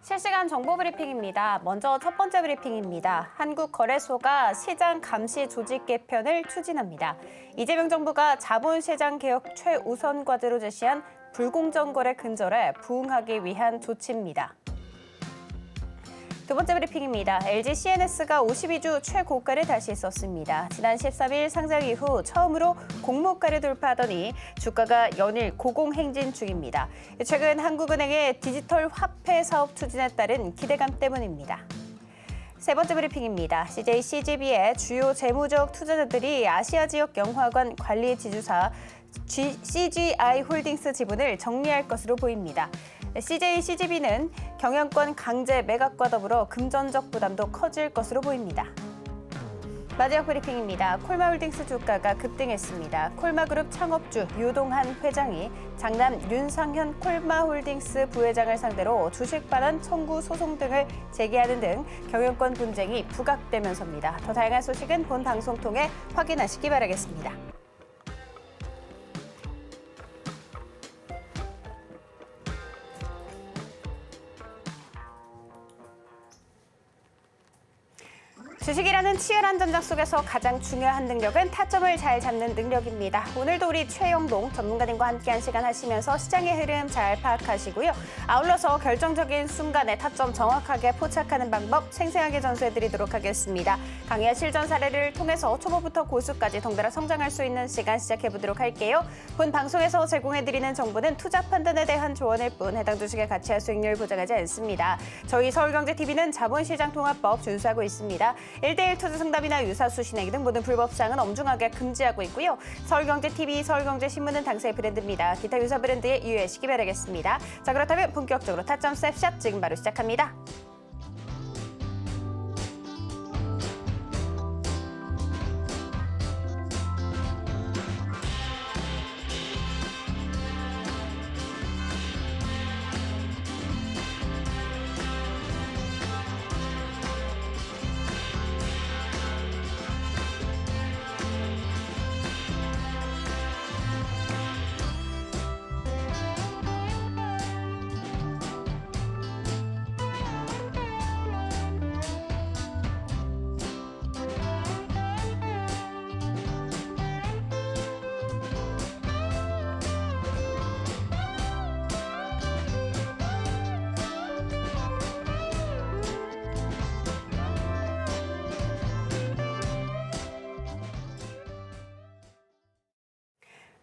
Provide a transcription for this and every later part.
실시간 정보 브리핑입니다. 먼저 첫 번째 브리핑입니다. 한국거래소가 시장 감시 조직 개편을 추진합니다. 이재명 정부가 자본시장 개혁 최우선 과제로 제시한 불공정 거래 근절에 부응하기 위한 조치입니다. 두 번째 브리핑입니다. LG CNS가 52주 최고가를 다시 썼습니다. 지난 13일 상장 이후 처음으로 공모가를 돌파하더니 주가가 연일 고공행진 중입니다. 최근 한국은행의 디지털 화폐 사업 추진에 따른 기대감 때문입니다. 세 번째 브리핑입니다. CJ CGV의 주요 재무적 투자자들이 아시아 지역 영화관 관리 지주사 CGI 홀딩스 지분을 정리할 것으로 보입니다. CJ CGV는 경영권 강제 매각과 더불어 금전적 부담도 커질 것으로 보입니다. 마지막 브리핑입니다. 콜마홀딩스 주가가 급등했습니다. 콜마그룹 창업주 유동한 회장이 장남 윤상현 콜마홀딩스 부회장을 상대로 주식 반환 청구 소송 등을 제기하는 등 경영권 분쟁이 부각되면서입니다. 더 다양한 소식은 본 방송 통해 확인하시기 바라겠습니다. 주식이라는 치열한 전장 속에서 가장 중요한 능력은 타점을 잘 잡는 능력입니다. 오늘도 우리 최영동 전문가님과 함께한 시간 하시면서 시장의 흐름 잘 파악하시고요. 아울러서 결정적인 순간에 타점 정확하게 포착하는 방법 생생하게 전수해드리도록 하겠습니다. 강의와 실전 사례를 통해서 초보부터 고수까지 덩달아 성장할 수 있는 시간 시작해보도록 할게요. 본 방송에서 제공해드리는 정보는 투자 판단에 대한 조언일 뿐 해당 주식의 가치와 수익률 보장하지 않습니다. 저희 서울경제TV는 자본시장통합법 준수하고 있습니다. 1대1 투자 상담이나 유사수 신행 등 모든 불법사항은 엄중하게 금지하고 있고요. 서울경제TV, 서울경제신문은 당사의 브랜드입니다. 기타 유사 브랜드에 유의하시기 바라겠습니다. 자, 그렇다면 본격적으로 타점 스냅샷 지금 바로 시작합니다.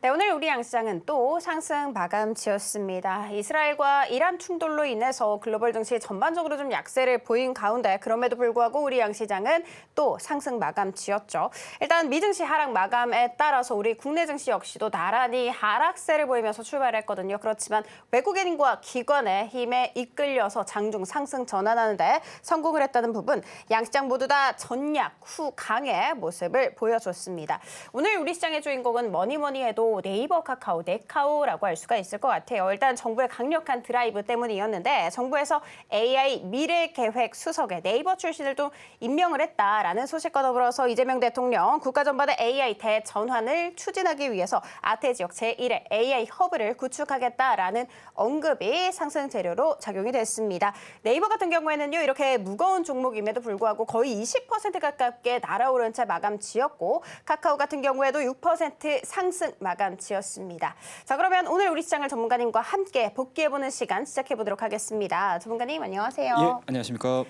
네, 오늘 우리 양시장은 또 상승 마감지었습니다. 이스라엘과 이란 충돌로 인해서 글로벌 증시 전반적으로 좀 약세를 보인 가운데 그럼에도 불구하고 우리 양시장은 또 상승 마감지었죠. 일단 미증시 하락 마감에 따라서 우리 국내 증시 역시도 나란히 하락세를 보이면서 출발했거든요. 그렇지만 외국인과 기관의 힘에 이끌려서 장중 상승 전환하는 데 성공을 했다는 부분 양시장 모두 다 전약 후 강의 모습을 보여줬습니다. 오늘 우리 시장의 주인공은 뭐니 해도 네이버 카카오, 네카오라고 할 수가 있을 것 같아요. 일단 정부의 강력한 드라이브 때문이었는데 정부에서 AI 미래계획 수석에 네이버 출신을 또 임명을 했다라는 소식과 더불어서 이재명 대통령 국가전반의 AI 대전환을 추진하기 위해서 아태 지역 제1의 AI 허브를 구축하겠다라는 언급이 상승 재료로 작용이 됐습니다. 네이버 같은 경우에는요, 이렇게 무거운 종목임에도 불구하고 거의 20% 가깝게 날아오른 채 마감 지었고 카카오 같은 경우에도 6% 상승 마감지었습니다. 자, 그러면 오늘 우리 시장을 전문가님과 함께 복귀해보는 시간 시작해보도록 하겠습니다. 전문가님 안녕하세요. 예, 안녕하십니까.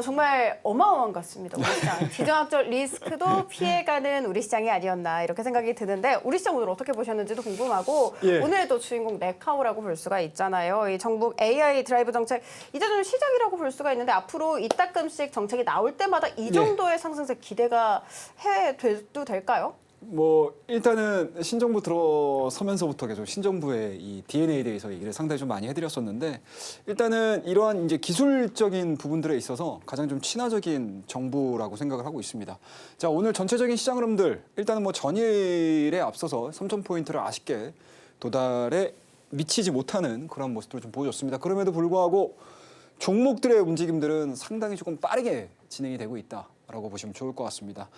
정말 어마어마한 것 같습니다. 우리 시장. 지정학적 리스크도 피해가는 우리 시장이 아니었나 이렇게 생각이 드는데 우리 시장 오늘 어떻게 보셨는지도 궁금하고 오늘도 주인공 네카오라고 볼 수가 있잖아요. 이 정부 AI 드라이브 정책 이제 좀 시작이라고 볼 수가 있는데 앞으로 이따금씩 정책이 나올 때마다 이 정도의 상승세 기대가 해도 될까요? 일단은 신정부 들어서면서부터 계속 신정부의 이 DNA에 대해서 얘기를 상당히 좀 많이 해드렸었는데 일단은 이러한 이제 기술적인 부분들에 있어서 가장 좀 친화적인 정부라고 생각을 하고 있습니다. 자, 오늘 전체적인 시장 흐름들 일단은 전일에 앞서서 3,000포인트를 아쉽게 도달에 미치지 못하는 그런 모습들을 좀 보여줬습니다. 그럼에도 불구하고 종목들의 움직임들은 상당히 조금 빠르게 진행이 되고 있다라고 보시면 좋을 것 같습니다.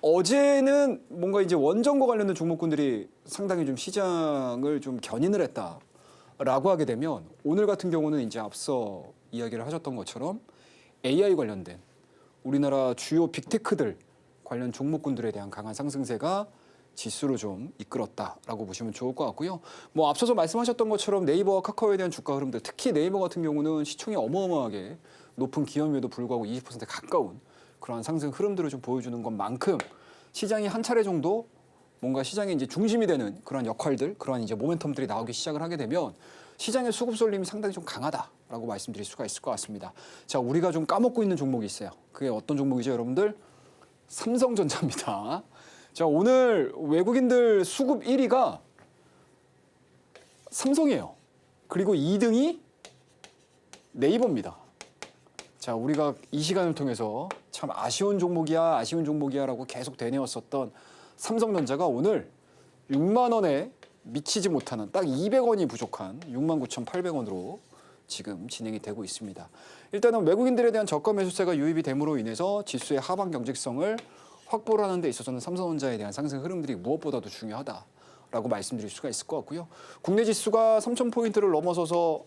어제는 뭔가 이제 원전과 관련된 종목군들이 상당히 좀 시장을 좀 견인을 했다. 라고 하게 되면 오늘 같은 경우는 이제 앞서 이야기를 하셨던 것처럼 AI 관련된 우리나라 주요 빅테크들 관련 종목군들에 대한 강한 상승세가 지수로 좀 이끌었다라고 보시면 좋을 것 같고요. 뭐 앞서서 말씀하셨던 것처럼 네이버와 카카오에 대한 주가 흐름들, 특히 네이버 같은 경우는 시총이 어마어마하게 높은 기업임에도 불구하고 20%에 가까운 그러한 상승 흐름들을 좀 보여주는 것만큼 시장이 한 차례 정도 뭔가 시장의 이제 중심이 되는 그런 역할들, 그러한 이제 모멘텀들이 나오기 시작을 하게 되면 시장의 수급 쏠림이 상당히 좀 강하다라고 말씀드릴 수가 있을 것 같습니다. 자, 우리가 좀 까먹고 있는 종목이 있어요. 그게 어떤 종목이죠, 여러분들? 삼성전자입니다. 자, 오늘 외국인들 수급 1위가 삼성이에요. 그리고 2등이 네이버입니다. 자, 우리가 이 시간을 통해서 참 아쉬운 종목이야라고 계속 되뇌었었던 삼성전자가 오늘 6만 원에 미치지 못하는 딱 200원이 부족한 69,800원으로 지금 진행이 되고 있습니다. 일단은 외국인들에 대한 저가 매수세가 유입이 됨으로 인해서 지수의 하방 경직성을 확보를 하는 데 있어서는 삼성전자에 대한 상승 흐름들이 무엇보다도 중요하다라고 말씀드릴 수가 있을 것 같고요. 국내 지수가 3,000포인트를 넘어서서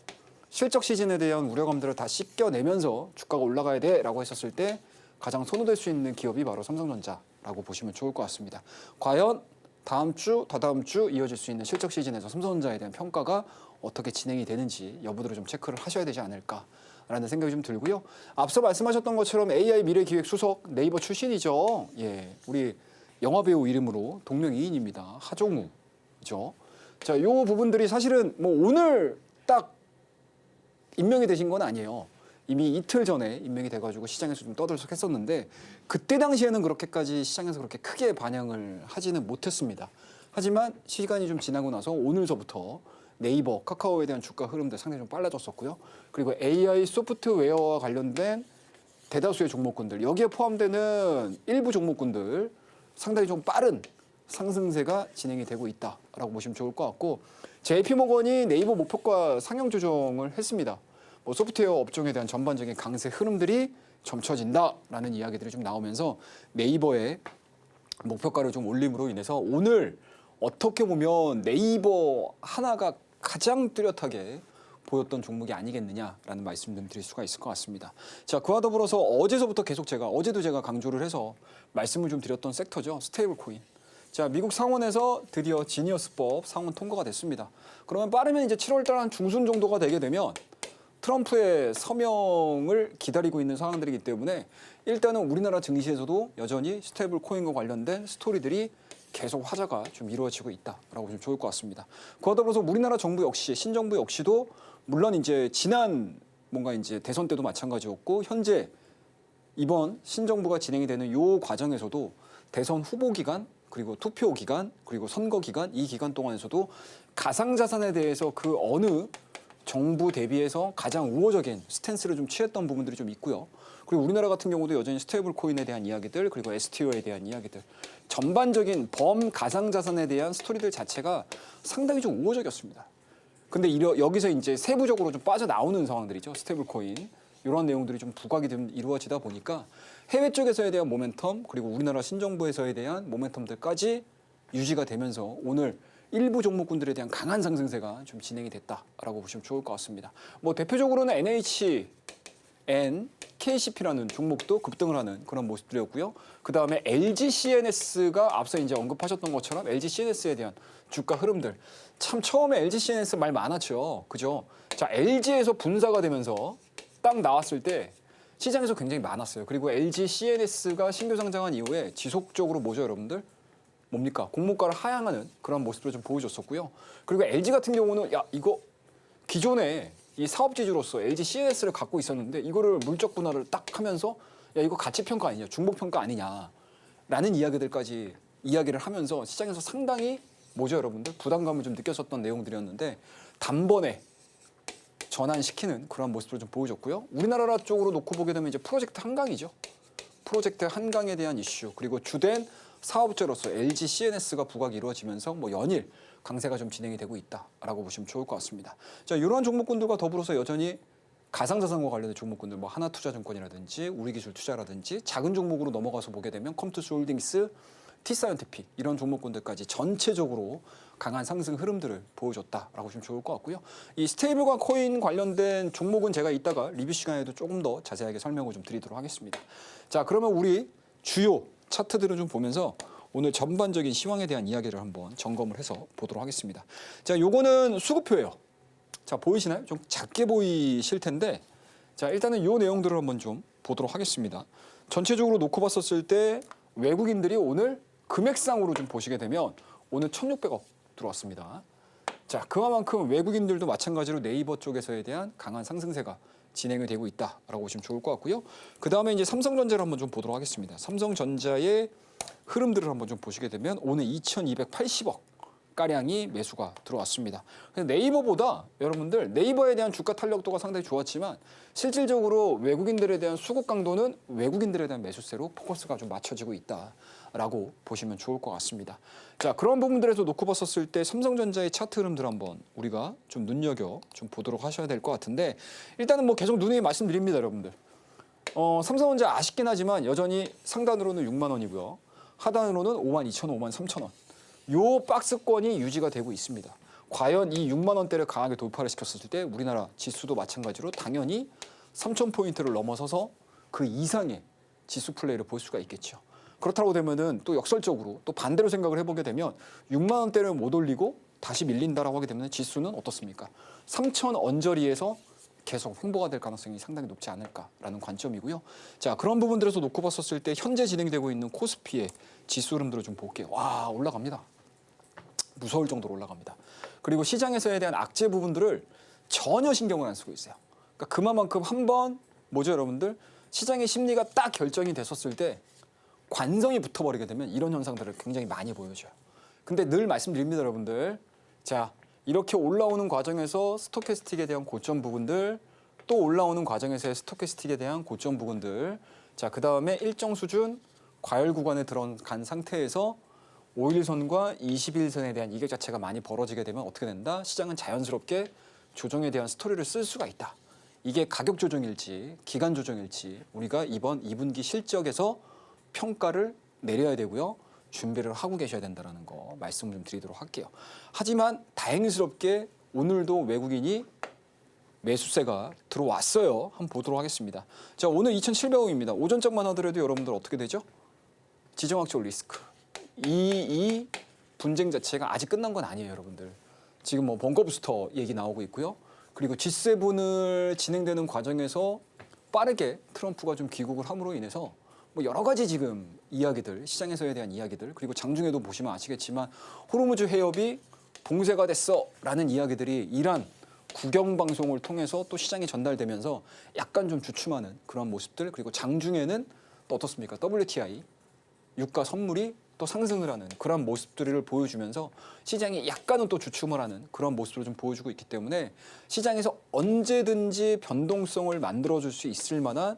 실적 시즌에 대한 우려감들을 다 씻겨내면서 주가가 올라가야 돼라고 했었을 때 가장 선호될 수 있는 기업이 바로 삼성전자라고 보시면 좋을 것 같습니다. 과연 다음 주, 다다음 주 이어질 수 있는 실적 시즌에서 삼성전자에 대한 평가가 어떻게 진행이 되는지 여부들을 좀 체크를 하셔야 되지 않을까라는 생각이 좀 들고요. 앞서 말씀하셨던 것처럼 AI 미래기획 수석 네이버 출신이죠. 예, 우리 영화배우 이름으로 동명이인입니다. 하종우죠. 자, 요 부분들이 사실은 뭐 오늘 딱 임명이 되신 건 아니에요. 이미 이틀 전에 임명이 돼가지고 시장에서 좀 떠들썩했었는데 그때 당시에는 그렇게까지 시장에서 그렇게 크게 반영을 하지는 못했습니다. 하지만 시간이 좀 지나고 나서 오늘서부터 네이버, 카카오에 대한 주가 흐름들 상당히 좀 빨라졌었고요. 그리고 AI 소프트웨어와 관련된 대다수의 종목군들, 여기에 포함되는 일부 종목군들 상당히 좀 빠른 상승세가 진행이 되고 있다라고 보시면 좋을 것 같고, JP모건이 네이버 목표가 상향 조정을 했습니다. 뭐 소프트웨어 업종에 대한 전반적인 강세 흐름들이 점쳐진다라는 이야기들이 좀 나오면서 네이버의 목표가를 좀 올림으로 인해서 오늘 어떻게 보면 네이버 하나가 가장 뚜렷하게 보였던 종목이 아니겠느냐라는 말씀 좀 드릴 수가 있을 것 같습니다. 자, 그와 더불어서 어제서부터 계속 어제도 제가 강조를 해서 말씀을 좀 드렸던 섹터죠. 스테이블 코인. 자, 미국 상원에서 드디어 지니어스법 상원 통과가 됐습니다. 그러면 빠르면 이제 7월 달 한 중순 정도가 되게 되면 트럼프의 서명을 기다리고 있는 상황들이기 때문에 일단은 우리나라 증시에서도 여전히 스테이블 코인과 관련된 스토리들이 계속 화제가 좀 이루어지고 있다라고 좀 좋을 것 같습니다. 그와 더불어서 우리나라 정부 역시 신정부 역시도 물론 이제 지난 뭔가 이제 대선 때도 마찬가지였고 현재 이번 신정부가 진행이 되는 요 과정에서도 대선 후보 기간 그리고 투표 기간 그리고 선거 기간 이 기간 동안에서도 가상자산에 대해서 그 어느 정부 대비해서 가장 우호적인 스탠스를 좀 취했던 부분들이 좀 있고요. 그리고 우리나라 같은 경우도 여전히 스테이블 코인에 대한 이야기들 그리고 STO에 대한 이야기들 전반적인 가상자산에 대한 스토리들 자체가 상당히 좀 우호적이었습니다. 근데 여기서 이제 세부적으로 좀 빠져나오는 상황들이죠. 스테이블 코인 이런 내용들이 좀 부각이 좀 이루어지다 보니까 해외 쪽에서에 대한 모멘텀 그리고 우리나라 신정부에서에 대한 모멘텀들까지 유지가 되면서 오늘 일부 종목군들에 대한 강한 상승세가 좀 진행이 됐다라고 보시면 좋을 것 같습니다. 뭐 대표적으로는 NHN, KCP라는 종목도 급등을 하는 그런 모습들이었고요. 그 다음에 LG CNS가 앞서 이제 언급하셨던 것처럼 LG CNS에 대한 주가 흐름들 참 처음에 LG CNS 말 많았죠, 그죠? 자, LG에서 분사가 되면서 딱 나왔을 때 시장에서 굉장히 많았어요. 그리고 LG CNS가 신규 상장한 이후에 지속적으로 뭐죠, 여러분들? 뭡니까? 공모가를 하향하는 그런 모습을 좀 보여줬었고요. 그리고 LG 같은 경우는 야 이거 기존에 이 사업지주로서 LG CNS를 갖고 있었는데 이거를 물적 분할을 딱 하면서 야 이거 가치 평가 아니냐, 중복 평가 아니냐라는 이야기들까지 이야기를 하면서 시장에서 상당히 뭐죠, 여러분들? 부담감을 좀 느꼈었던 내용들이었는데 단번에 전환시키는 그런 모습을 좀 보여줬고요. 우리나라 쪽으로 놓고 보게 되면 이제 프로젝트 한강이죠. 프로젝트 한강에 대한 이슈 그리고 주된 사업자로서 LG CNS가 부각이 이루어지면서 뭐 연일 강세가 좀 진행이 되고 있다라고 보시면 좋을 것 같습니다. 자, 이러한 종목군들과 더불어서 여전히 가상자산과 관련된 종목군들, 뭐 하나투자증권이라든지 우리기술투자라든지 작은 종목으로 넘어가서 보게 되면 컴투스홀딩스, T사이언티픽 이런 종목군들까지 전체적으로 강한 상승 흐름들을 보여줬다라고 보시면 좋을 것 같고요. 이 스테이블과 코인 관련된 종목은 제가 이따가 리뷰 시간에도 조금 더 자세하게 설명을 좀 드리도록 하겠습니다. 자, 그러면 우리 주요 차트들을 좀 보면서 오늘 전반적인 시황에 대한 이야기를 한번 점검을 해서 보도록 하겠습니다. 자, 요거는 수급표예요. 자, 보이시나요? 좀 작게 보이실 텐데, 자, 일단은 요 내용들을 한번 좀 보도록 하겠습니다. 전체적으로 놓고 봤었을 때 외국인들이 오늘 금액상으로 좀 보시게 되면 오늘 1,600억 들어왔습니다. 자, 그만큼 외국인들도 마찬가지로 네이버 쪽에서에 대한 강한 상승세가 진행이 되고 있다라고 보시면 좋을 것 같고요. 그 다음에 이제 삼성전자를 한번 좀 보도록 하겠습니다. 삼성전자의 흐름들을 한번 좀 보시게 되면 오늘 2,280억 가량이 매수가 들어왔습니다. 네이버보다 여러분들 네이버에 대한 주가 탄력도가 상당히 좋았지만 실질적으로 외국인들에 대한 수급 강도는 외국인들에 대한 매수세로 포커스가 좀 맞춰지고 있다라고 보시면 좋을 것 같습니다. 자, 그런 부분들에서 놓고 봤었을 때 삼성전자의 차트 흐름들 한번 우리가 좀 눈여겨 좀 보도록 하셔야 될 것 같은데, 일단은 뭐 계속 누누이 말씀드립니다, 여러분들. 삼성전자 아쉽긴 하지만 여전히 상단으로는 6만 원이고요. 하단으로는 5만 2천 원, 5만 3천 원. 요 박스권이 유지가 되고 있습니다. 과연 이 6만 원대를 강하게 돌파를 시켰을 때 우리나라 지수도 마찬가지로 당연히 3,000포인트를 넘어서서 그 이상의 지수 플레이를 볼 수가 있겠죠. 그렇다고 되면은 또 역설적으로 또 반대로 생각을 해보게 되면 6만 원대를 못 올리고 다시 밀린다라고 하게 되면 지수는 어떻습니까? 3,000 언저리에서 계속 횡보가 될 가능성이 상당히 높지 않을까라는 관점이고요. 자, 그런 부분들에서 놓고 봤었을 때 현재 진행되고 있는 코스피의 지수 흐름들을 좀 볼게요. 와, 올라갑니다. 무서울 정도로 올라갑니다. 그리고 시장에서에 대한 악재 부분들을 전혀 신경을 안 쓰고 있어요. 그러니까 그만큼 한번 뭐죠, 여러분들? 시장의 심리가 딱 결정이 됐었을 때 관성이 붙어버리게 되면 이런 현상들을 굉장히 많이 보여줘요. 근데 늘 말씀드립니다, 여러분들. 자, 이렇게 올라오는 과정에서 스토캐스틱에 대한 고점 부분들, 또 올라오는 과정에서의 스토캐스틱에 대한 고점 부분들, 자, 그 다음에 일정 수준 과열 구간에 들어간 상태에서 5일선과 21선에 대한 이격 자체가 많이 벌어지게 되면 어떻게 된다? 시장은 자연스럽게 조정에 대한 스토리를 쓸 수가 있다. 이게 가격 조정일지 기간 조정일지 우리가 이번 2분기 실적에서 평가를 내려야 되고요. 준비를 하고 계셔야 된다는 거 말씀을 좀 드리도록 할게요. 하지만 다행스럽게 오늘도 외국인이 매수세가 들어왔어요. 한번 보도록 하겠습니다. 자, 오늘 2,700억입니다. 오전장만 하더라도 여러분들 어떻게 되죠? 지정학적 리스크. 이 분쟁 자체가 아직 끝난 건 아니에요, 여러분들. 지금 뭐 벙커부스터 얘기 나오고 있고요. 그리고 G7을 진행되는 과정에서 빠르게 트럼프가 좀 귀국을 함으로 인해서 뭐 여러 가지 지금 이야기들, 시장에서에 대한 이야기들, 그리고 장중에도 보시면 아시겠지만 호르무즈 해협이 봉쇄가 됐어라는 이야기들이 이란 국영 방송을 통해서 또 시장에 전달되면서 약간 좀 주춤하는 그런 모습들, 그리고 장중에는 또 어떻습니까? WTI 유가 선물이 또 상승을 하는 그런 모습들을 보여주면서 시장이 약간은 또 주춤을 하는 그런 모습을 좀 보여주고 있기 때문에 시장에서 언제든지 변동성을 만들어줄 수 있을 만한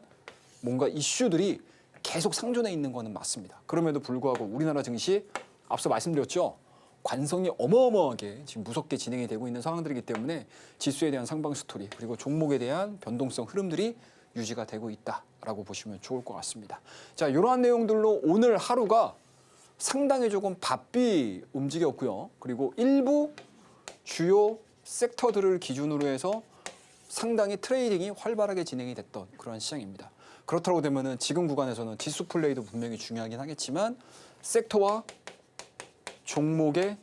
뭔가 이슈들이 계속 상존해 있는 거는 맞습니다. 그럼에도 불구하고 우리나라 증시 앞서 말씀드렸죠. 관성이 어마어마하게 지금 무섭게 진행이 되고 있는 상황들이기 때문에 지수에 대한 상방 스토리 그리고 종목에 대한 변동성 흐름들이 유지가 되고 있다라고 보시면 좋을 것 같습니다. 자, 이러한 내용들로 오늘 하루가 상당히 조금 바삐 움직였고요. 그리고 일부 주요 섹터들을 기준으로 해서 상당히 트레이딩이 활발하게 진행이 됐던 그런 시장입니다. 그렇다고 되면은 지금 구간에서는 지수 플레이도 분명히 중요하긴 하겠지만 섹터와 종목에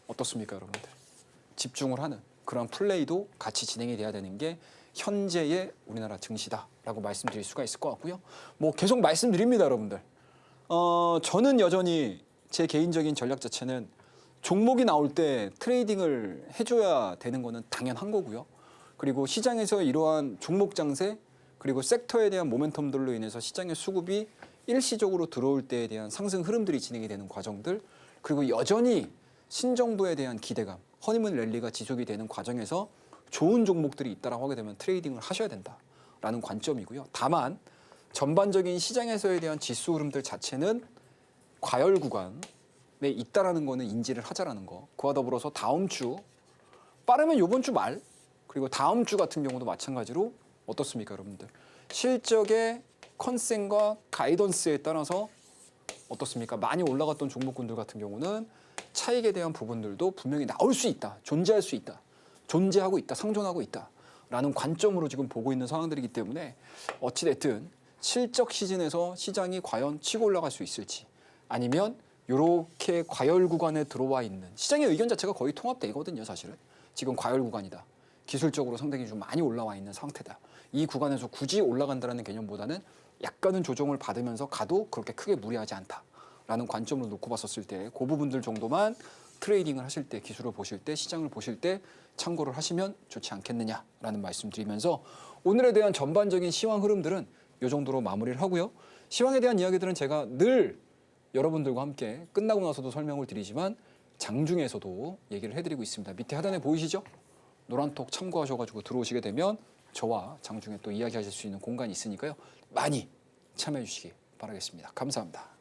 어떻습니까, 여러분들? 집중을 하는 그런 플레이도 같이 진행이 돼야 되는 게 현재의 우리나라 증시다라고 말씀드릴 수가 있을 것 같고요. 뭐 계속 말씀드립니다, 여러분들. 저는 여전히 제 개인적인 전략 자체는 종목이 나올 때 트레이딩을 해줘야 되는 거는 당연한 거고요. 그리고 시장에서 이러한 종목 장세 그리고 섹터에 대한 모멘텀들로 인해서 시장의 수급이 일시적으로 들어올 때에 대한 상승 흐름들이 진행이 되는 과정들, 그리고 여전히 신정부에 대한 기대감, 허니문 랠리가 지속이 되는 과정에서 좋은 종목들이 있다라고 하게 되면 트레이딩을 하셔야 된다라는 관점이고요. 다만 전반적인 시장에서에 대한 지수 흐름들 자체는 과열 구간에 있다라는 거는 인지를 하자라는 거. 그와 더불어서 다음 주, 빠르면 이번 주 말, 그리고 다음 주 같은 경우도 마찬가지로 어떻습니까, 여러분들? 실적의 컨센과 가이던스에 따라서 어떻습니까? 많이 올라갔던 종목군들 같은 경우는 차익에 대한 부분들도 분명히 나올 수 있다, 존재할 수 있다, 존재하고 있다, 상존하고 있다라는 관점으로 지금 보고 있는 상황들이기 때문에 어찌됐든 실적 시즌에서 시장이 과연 치고 올라갈 수 있을지 아니면 이렇게 과열 구간에 들어와 있는 시장의 의견 자체가 거의 통합되거든요. 사실은 지금 과열 구간이다. 기술적으로 상당히 좀 많이 올라와 있는 상태다. 이 구간에서 굳이 올라간다는 개념보다는 약간은 조정을 받으면서 가도 그렇게 크게 무리하지 않다라는 관점으로 놓고 봤었을 때 그 부분들 정도만 트레이딩을 하실 때 기술을 보실 때 시장을 보실 때 참고를 하시면 좋지 않겠느냐라는 말씀드리면서 오늘에 대한 전반적인 시황 흐름들은 이 정도로 마무리를 하고요. 시황에 대한 이야기들은 제가 늘 여러분들과 함께 끝나고 나서도 설명을 드리지만 장중에서도 얘기를 해드리고 있습니다. 밑에 하단에 보이시죠? 노란톡 참고하셔가지고 들어오시게 되면 저와 장중에 또 이야기하실 수 있는 공간이 있으니까요. 많이 참여해 주시기 바라겠습니다. 감사합니다.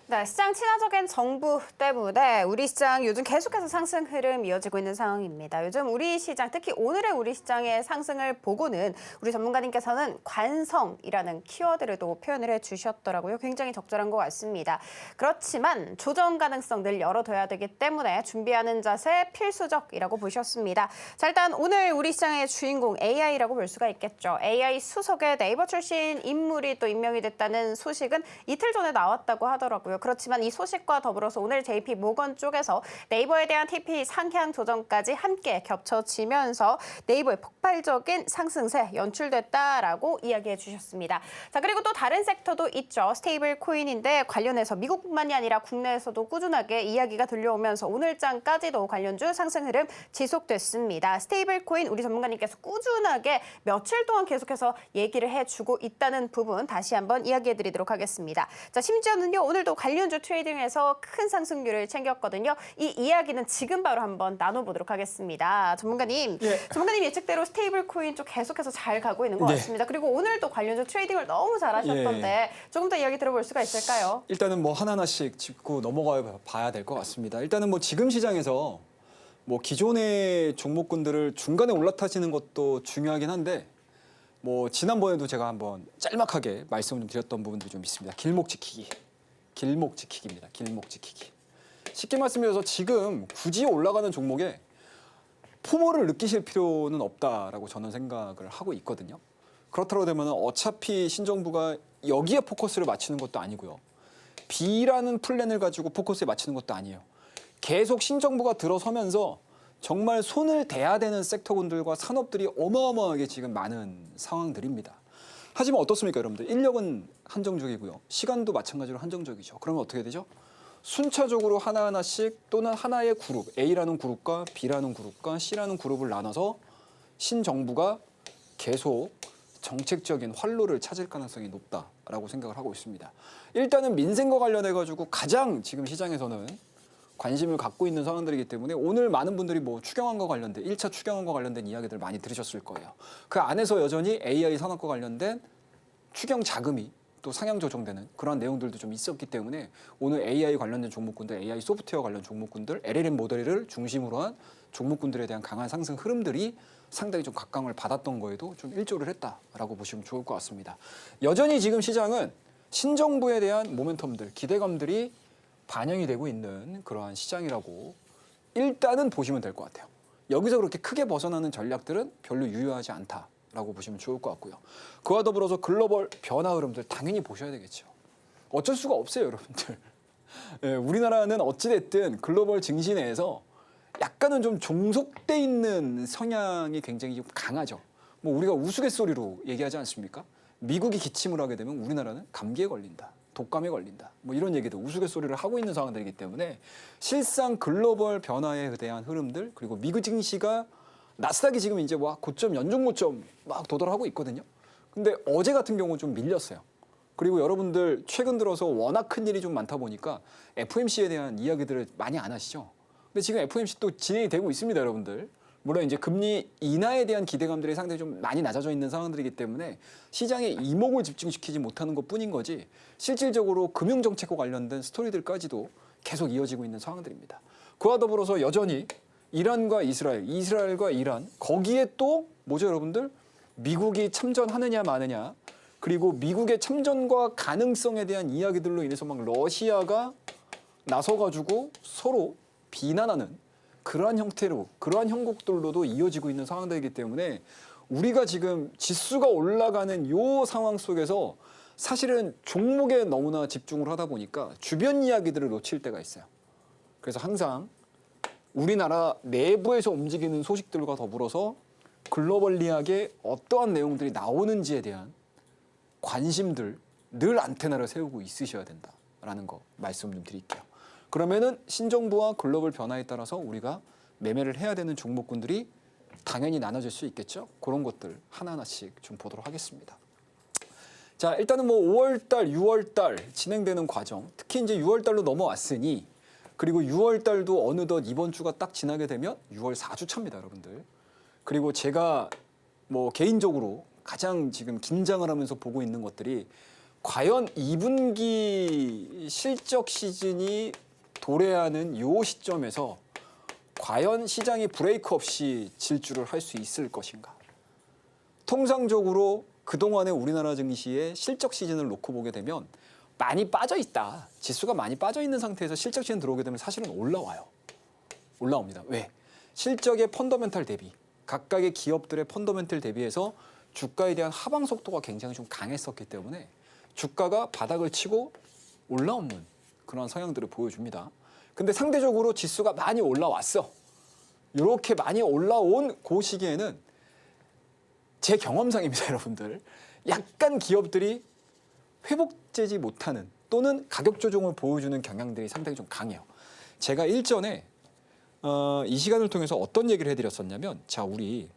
네, 시장 친화적인 정부 때문에 우리 시장 요즘 계속해서 상승 흐름 이어지고 있는 상황입니다. 요즘 우리 시장, 특히 오늘의 우리 시장의 상승을 보고는 우리 전문가님께서는 관성이라는 키워드를 또 표현을 해주셨더라고요. 굉장히 적절한 것 같습니다. 그렇지만 조정 가능성 늘 열어둬야 되기 때문에 준비하는 자세 필수적이라고 보셨습니다. 자, 일단 오늘 우리 시장의 주인공 AI라고 볼 수가 있겠죠. AI 수석의 네이버 출신 인물이 또 임명이 됐다는 소식은 이틀 전에 나왔다고 하더라고요. 그렇지만 이 소식과 더불어서 오늘 JP 모건 쪽에서 네이버에 대한 TP 상향 조정까지 함께 겹쳐지면서 네이버의 폭발적인 상승세 연출됐다라고 이야기해 주셨습니다. 자, 그리고 또 다른 섹터도 있죠. 스테이블 코인인데 관련해서 미국뿐만이 아니라 국내에서도 꾸준하게 이야기가 들려오면서 오늘장까지도 관련주 상승 흐름 지속됐습니다. 스테이블 코인 우리 전문가님께서 꾸준하게 며칠 동안 계속해서 얘기를 해주고 있다는 부분 다시 한번 이야기해 드리도록 하겠습니다. 자, 심지어는요, 오늘도 관련주 트레이딩에서 큰 상승률을 챙겼거든요. 이 이야기는 지금 바로 한번 나눠보도록 하겠습니다. 전문가님, 전문가님 예측대로 스테이블 코인 쪽 계속해서 잘 가고 있는 것 같습니다. 그리고 오늘도 관련주 트레이딩을 너무 잘하셨던데 조금 더 이야기 들어볼 수가 있을까요? 일단은 뭐 하나하나씩 짚고 넘어가 봐야 될 것 같습니다. 일단은 뭐 지금 시장에서 뭐 기존의 종목군들을 중간에 올라타시는 것도 중요하긴 한데 뭐 지난번에도 제가 한번 짤막하게 말씀을 좀 드렸던 부분들이 좀 있습니다. 길목 지키기입니다. 길목 지키기. 쉽게 말씀드려서 지금 굳이 올라가는 종목에 포모를 느끼실 필요는 없다라고 저는 생각을 하고 있거든요. 그렇다고 되면 어차피 신정부가 여기에 포커스를 맞추는 것도 아니고요. B라는 플랜을 가지고 포커스에 맞추는 것도 아니에요. 계속 신정부가 들어서면서 정말 손을 대야 되는 섹터군들과 산업들이 어마어마하게 지금 많은 상황들입니다. 하지만 어떻습니까, 여러분들? 인력은 한정적이고요. 시간도 마찬가지로 한정적이죠. 그러면 어떻게 되죠? 순차적으로 하나하나씩 또는 하나의 그룹, A라는 그룹과 B라는 그룹과 C라는 그룹을 나눠서 신정부가 계속 정책적인 활로를 찾을 가능성이 높다라고 생각을 하고 있습니다. 일단은 민생과 관련해가지고 가장 지금 시장에서는 관심을 갖고 있는 상황들이기 때문에 오늘 많은 분들이 뭐 추경안과 관련된 1차 추경안과 관련된 이야기들 많이 들으셨을 거예요. 그 안에서 여전히 AI 산업과 관련된 추경 자금이 또 상향 조정되는 그런 내용들도 좀 있었기 때문에 오늘 AI 관련된 종목군들, AI 소프트웨어 관련 종목군들, LLM 모델을 중심으로 한 종목군들에 대한 강한 상승 흐름들이 상당히 좀 각광을 받았던 거에도 좀 일조를 했다라고 보시면 좋을 것 같습니다. 여전히 지금 시장은 신정부에 대한 모멘텀들, 기대감들이 반영이 되고 있는 그러한 시장이라고 일단은 보시면 될 것 같아요. 여기서 그렇게 크게 벗어나는 전략들은 별로 유효하지 않다라고 보시면 좋을 것 같고요. 그와 더불어서 글로벌 변화 흐름들 당연히 보셔야 되겠죠. 어쩔 수가 없어요, 여러분들. 예, 우리나라는 어찌됐든 글로벌 증시 내에서 약간은 좀 종속돼 있는 성향이 굉장히 좀 강하죠. 뭐 우리가 우스갯소리로 얘기하지 않습니까? 미국이 기침을 하게 되면 우리나라는 감기에 걸린다. 독감에 걸린다. 뭐 이런 얘기도 우스갯소리를 하고 있는 상황들이기 때문에 실상 글로벌 변화에 대한 흐름들 그리고 미국 증시가 나스닥이 지금 이제 와 고점 연중 고점 막 도달하고 있거든요. 근데 어제 같은 경우 좀 밀렸어요. 그리고 여러분들 최근 들어서 워낙 큰 일이 좀 많다 보니까 FOMC에 대한 이야기들을 많이 안 하시죠. 근데 지금 FOMC 또 진행이 되고 있습니다, 여러분들. 물론 이제 금리 인하에 대한 기대감들이 상당히 좀 많이 낮아져 있는 상황들이기 때문에 시장에 이목을 집중시키지 못하는 것뿐인 거지 실질적으로 금융정책과 관련된 스토리들까지도 계속 이어지고 있는 상황들입니다. 그와 더불어서 여전히 이란과 이스라엘, 이스라엘과 이란 거기에 또 뭐죠, 여러분들? 미국이 참전하느냐 마느냐 그리고 미국의 참전과 가능성에 대한 이야기들로 인해서 막 러시아가 나서가지고 서로 비난하는 그러한 형태로, 그러한 형국들로도 이어지고 있는 상황들이기 때문에 우리가 지금 지수가 올라가는 요 상황 속에서 사실은 종목에 너무나 집중을 하다 보니까 주변 이야기들을 놓칠 때가 있어요. 그래서 항상 우리나라 내부에서 움직이는 소식들과 더불어서 글로벌리하게 어떠한 내용들이 나오는지에 대한 관심들 늘 안테나를 세우고 있으셔야 된다라는 거 말씀 좀 드릴게요. 그러면은 신정부와 글로벌 변화에 따라서 우리가 매매를 해야 되는 종목군들이 당연히 나눠질 수 있겠죠. 그런 것들 하나하나씩 좀 보도록 하겠습니다. 자, 일단은 뭐 5월달, 6월달 진행되는 과정, 특히 이제 6월달로 넘어왔으니 그리고 6월달도 어느덧 이번 주가 딱 지나게 되면 6월 4주 차입니다, 여러분들. 그리고 제가 뭐 개인적으로 가장 지금 긴장을 하면서 보고 있는 것들이 과연 2분기 실적 시즌이 도래하는 요 시점에서 과연 시장이 브레이크 없이 질주를 할 수 있을 것인가. 통상적으로 그동안의 우리나라 증시의 실적 시즌을 놓고 보게 되면 많이 빠져 있다. 지수가 많이 빠져 있는 상태에서 실적 시즌 들어오게 되면 사실은 올라와요. 올라옵니다. 왜? 실적의 펀더멘탈 대비, 각각의 기업들의 펀더멘탈 대비해서 주가에 대한 하방 속도가 굉장히 좀 강했었기 때문에 주가가 바닥을 치고 올라오는 그런 성향들을 보여줍니다. 근데 상대적으로 지수가 많이 올라왔어. 이렇게 많이 올라온 그 시기에는 제 경험상입니다, 여러분들. 약간 기업들이 회복되지 못하는 또는 가격 조정을 보여주는 경향들이 상당히 좀 강해요. 제가 일전에 이 시간을 통해서 어떤 얘기를 해드렸었냐면, 자, 우리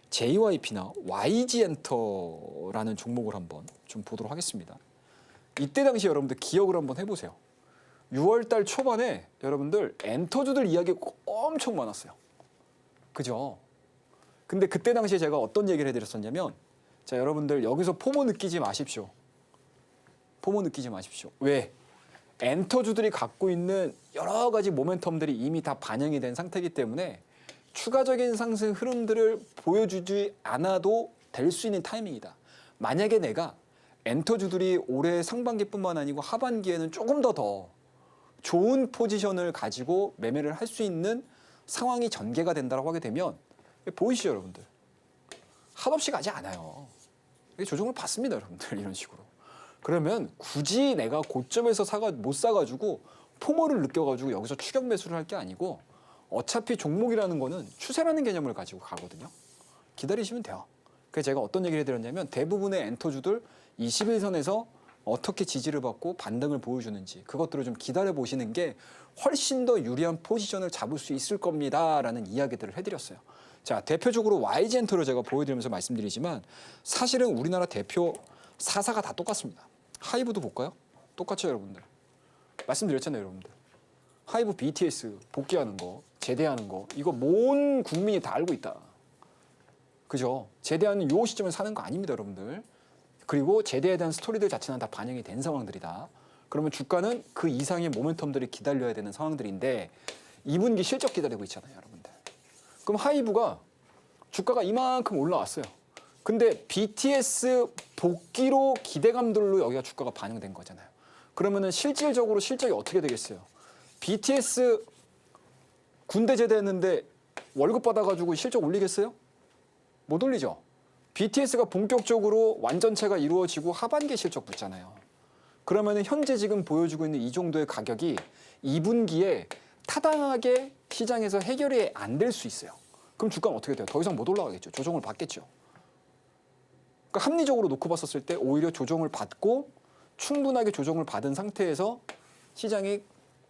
JYP나 YG엔터라는 종목을 한번 좀 보도록 하겠습니다. 이때 당시 여러분들 기억을 한번 해보세요. 6월달 초반에 여러분들 엔터주들 이야기가 엄청 많았어요. 그죠? 근데 그때 당시에 제가 어떤 얘기를 해드렸었냐면, 자, 여러분들 여기서 포모 느끼지 마십시오. 포모 느끼지 마십시오. 왜? 엔터주들이 갖고 있는 여러 가지 모멘텀들이 이미 다 반영이 된 상태이기 때문에 추가적인 상승 흐름들을 보여주지 않아도 될 수 있는 타이밍이다. 만약에 내가 엔터주들이 올해 상반기뿐만 아니고 하반기에는 조금 더 좋은 포지션을 가지고 매매를 할 수 있는 상황이 전개가 된다고 하게 되면 보이시죠, 여러분들? 한없이 가지 않아요. 조정을 받습니다, 여러분들. 이런 식으로. 그러면 굳이 내가 고점에서 못 사가지고 포모를 느껴가지고 여기서 추격 매수를 할 게 아니고 어차피 종목이라는 거는 추세라는 개념을 가지고 가거든요. 기다리시면 돼요. 그래서 제가 어떤 얘기를 해드렸냐면 대부분의 엔터주들 21선에서 어떻게 지지를 받고 반등을 보여주는지 그것들을 좀 기다려 보시는 게 훨씬 더 유리한 포지션을 잡을 수 있을 겁니다라는 이야기들을 해드렸어요. 자, 대표적으로 YG엔터를 제가 보여드리면서 말씀드리지만 사실은 우리나라 대표 4사가 다 똑같습니다. 하이브도 볼까요? 똑같죠, 여러분들. 말씀드렸잖아요, 여러분들. 하이브 BTS 복귀하는 거, 제대하는 거 이거 모든 국민이 다 알고 있다. 그죠? 제대하는 요 시점에 사는 거 아닙니다, 여러분들. 그리고 제대에 대한 스토리들 자체는 다 반영이 된 상황들이다. 그러면 주가는 그 이상의 모멘텀들을 기다려야 되는 상황들인데 2분기 실적 기다리고 있잖아요, 여러분들. 그럼 하이브가 주가가 이만큼 올라왔어요. 근데 BTS 복귀로 기대감들로 여기가 주가가 반영된 거잖아요. 그러면은 실질적으로 실적이 어떻게 되겠어요? BTS 군대 제대했는데 월급 받아가지고 실적 올리겠어요? 못 올리죠. BTS가 본격적으로 완전체가 이루어지고 하반기 실적 붙잖아요. 그러면은 현재 지금 보여주고 있는 이 정도의 가격이 2분기에 타당하게 시장에서 해결이 안 될 수 있어요. 그럼 주가는 어떻게 돼요? 더 이상 못 올라가겠죠. 조정을 받겠죠. 그러니까 합리적으로 놓고 봤었을 때 오히려 조정을 받고 충분하게 조정을 받은 상태에서 시장이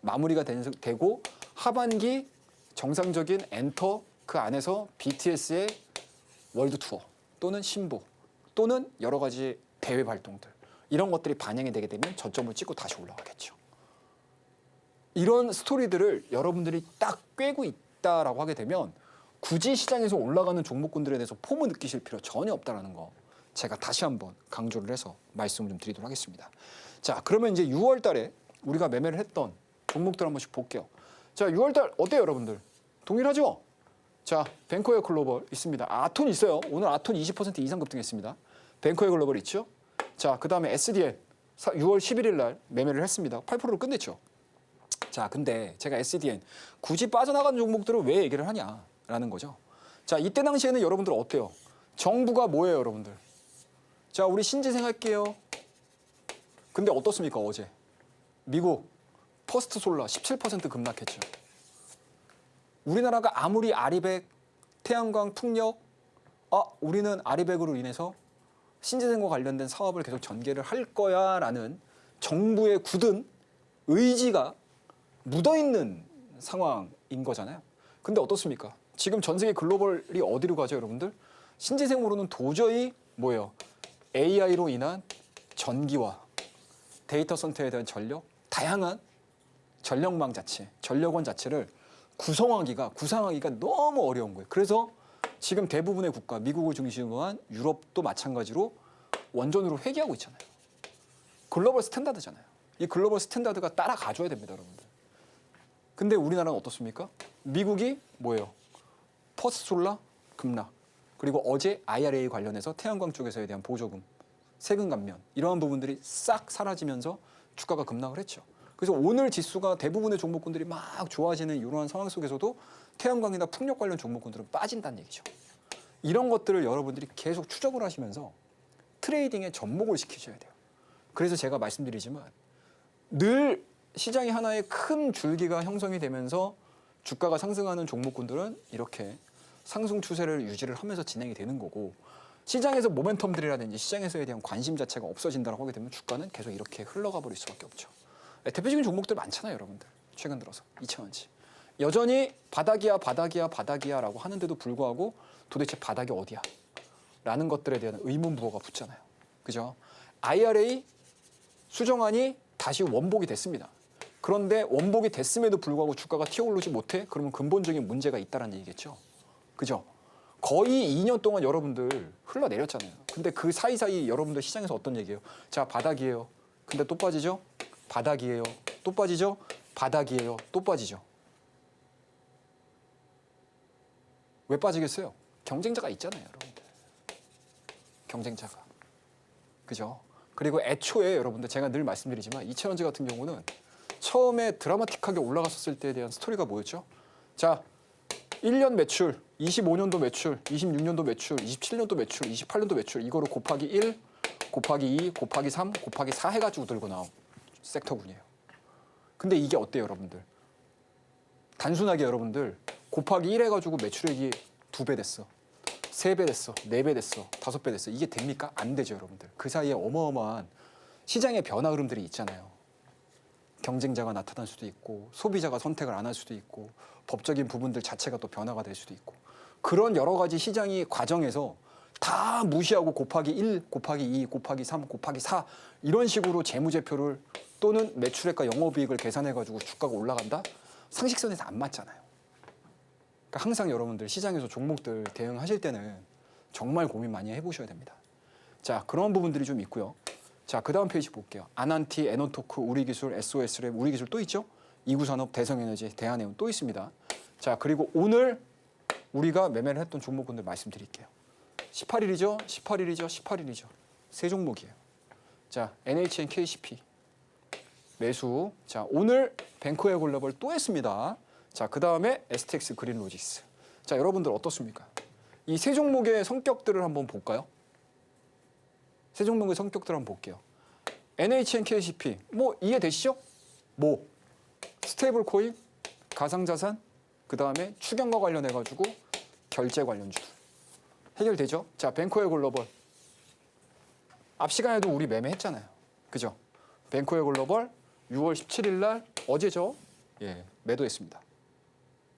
마무리가 되고 하반기 정상적인 엔터 그 안에서 BTS의 월드 투어 또는 신보 또는 여러 가지 대외 활동들 이런 것들이 반영이 되게 되면 저점을 찍고 다시 올라가겠죠. 이런 스토리들을 여러분들이 딱 꿰고 있다라고 하게 되면 굳이 시장에서 올라가는 종목군들에 대해서 포모 느끼실 필요 전혀 없다라는 거 제가 다시 한번 강조를 해서 말씀을 좀 드리도록 하겠습니다. 자, 그러면 이제 6월 달에 우리가 매매를 했던 종목들 한 번씩 볼게요. 자, 6월 달 어때요, 여러분들? 동일하죠? 자, 뱅커웨어 글로벌 있습니다. 아톤 있어요. 오늘 아톤 20% 이상 급등했습니다. 뱅커웨어 글로벌 있죠? 자, 그 다음에 SDL 6월 11일 날 매매를 했습니다. 8%로 끝냈죠. 자, 근데 제가 SDN 굳이 빠져나가는 종목들을 왜 얘기를 하냐라는 거죠. 자, 이때 당시에는 여러분들 어때요? 정부가 뭐예요, 여러분들? 자, 우리 신재생 할게요. 근데 어떻습니까, 어제? 미국 퍼스트 솔라 17% 급락했죠. 우리나라가 아무리 아리백, 태양광, 풍력, 우리는 아리백으로 인해서 신재생과 관련된 사업을 계속 전개를 할 거야라는 정부의 굳은 의지가 묻어있는 상황인 거잖아요. 근데 어떻습니까? 지금 전 세계 글로벌이 어디로 가죠, 여러분들? 신재생으로는 도저히 뭐예요? AI로 인한 전기와 데이터 센터에 대한 전력, 다양한 전력망 자체, 전력원 자체를 구상하기가 너무 어려운 거예요. 그래서 지금 대부분의 국가, 미국을 중심으로 한 유럽도 마찬가지로 원전으로 회귀하고 있잖아요. 글로벌 스탠다드잖아요. 이 글로벌 스탠다드가 따라가줘야 됩니다, 여러분들. 근데 우리나라는 어떻습니까? 미국이 뭐예요? 퍼스트 솔라 급락. 그리고 어제 IRA 관련해서 태양광 쪽에서에 대한 보조금, 세금 감면 이러한 부분들이 싹 사라지면서 주가가 급락을 했죠. 그래서 오늘 지수가 대부분의 종목군들이 막 좋아지는 이러한 상황 속에서도 태양광이나 풍력 관련 종목군들은 빠진다는 얘기죠. 이런 것들을 여러분들이 계속 추적을 하시면서 트레이딩에 접목을 시키셔야 돼요. 그래서 제가 말씀드리지만 늘 시장이 하나의 큰 줄기가 형성이 되면서 주가가 상승하는 종목군들은 이렇게 상승 추세를 유지를 하면서 진행이 되는 거고, 시장에서 모멘텀들이라든지 시장에서에 대한 관심 자체가 없어진다고 하게 되면 주가는 계속 이렇게 흘러가 버릴 수밖에 없죠. 대표적인 종목들 많잖아요, 여러분들. 최근 들어서 2,000원치. 여전히 바닥이야라고 하는데도 불구하고 도대체 바닥이 어디야? 라는 것들에 대한 의문부호가 붙잖아요. 그죠? IRA 수정안이 다시 원복이 됐습니다. 그런데 원복이 됐음에도 불구하고 주가가 튀어오르지 못해? 그러면 근본적인 문제가 있다는 얘기겠죠. 그죠? 거의 2년 동안 여러분들 흘러내렸잖아요. 근데 그 사이사이 여러분들 시장에서 어떤 얘기예요? 자, 바닥이에요. 근데 또 빠지죠? 바닥이에요. 또 빠지죠? 바닥이에요. 또 빠지죠. 왜 빠지겠어요? 경쟁자가 있잖아요, 여러분들. 경쟁자가. 그죠? 그리고 애초에 여러분들 제가 늘 말씀드리지만 2,000원제 같은 경우는 처음에 드라마틱하게 올라갔었을 때에 대한 스토리가 뭐였죠? 자, 1년 매출, 25년도 매출, 26년도 매출, 27년도 매출, 28년도 매출 이거를 곱하기 1, 곱하기 2, 곱하기 3, 곱하기 4 해가지고 들고 나온 섹터군이에요. 근데 이게 어때요, 여러분들? 단순하게 여러분들 곱하기 1 해가지고 매출액이 2배 됐어. 3배 됐어. 4배 됐어. 5배 됐어. 이게 됩니까? 안 되죠, 여러분들. 그 사이에 어마어마한 시장의 변화 흐름들이 있잖아요. 경쟁자가 나타날 수도 있고, 소비자가 선택을 안 할 수도 있고, 법적인 부분들 자체가 또 변화가 될 수도 있고, 그런 여러 가지 시장이 과정에서 다 무시하고 곱하기 1, 곱하기 2, 곱하기 3, 곱하기 4 이런 식으로 재무제표를 또는 매출액과 영업이익을 계산해가지고 주가가 올라간다? 상식선에서 안 맞잖아요. 그러니까 항상 여러분들 시장에서 종목들 대응하실 때는 정말 고민 많이 해보셔야 됩니다. 자, 그런 부분들이 좀 있고요. 자, 그 다음 페이지 볼게요. 아난티, 에너토크, 우리기술, SOS랩, 우리기술 또 있죠? 이구산업, 대성에너지, 대한해운 또 있습니다. 자, 그리고 오늘 우리가 매매를 했던 종목군들 말씀드릴게요. 18일이죠? 18일이죠? 18일이죠. 세 종목이에요. 자, NHN, KCP 매수. 자, 오늘 뱅크웨어 글로벌 또 했습니다. 자, 그 다음에 STX 그린로직스. 자, 여러분들 어떻습니까? 이 세 종목의 성격들을 한번 볼까요? 세 종목의 성격들을 한번 볼게요. NHN, KCP 뭐 이해되시죠? 뭐 스테이블 코인, 가상자산, 그 다음에 추경과 관련해가지고 결제 관련주들 해결되죠? 자, 뱅크웨어 글로벌 앞 시간에도 우리 매매했잖아요. 그죠? 뱅크웨어 글로벌 6월 17일 날 어제죠? 예, 매도했습니다.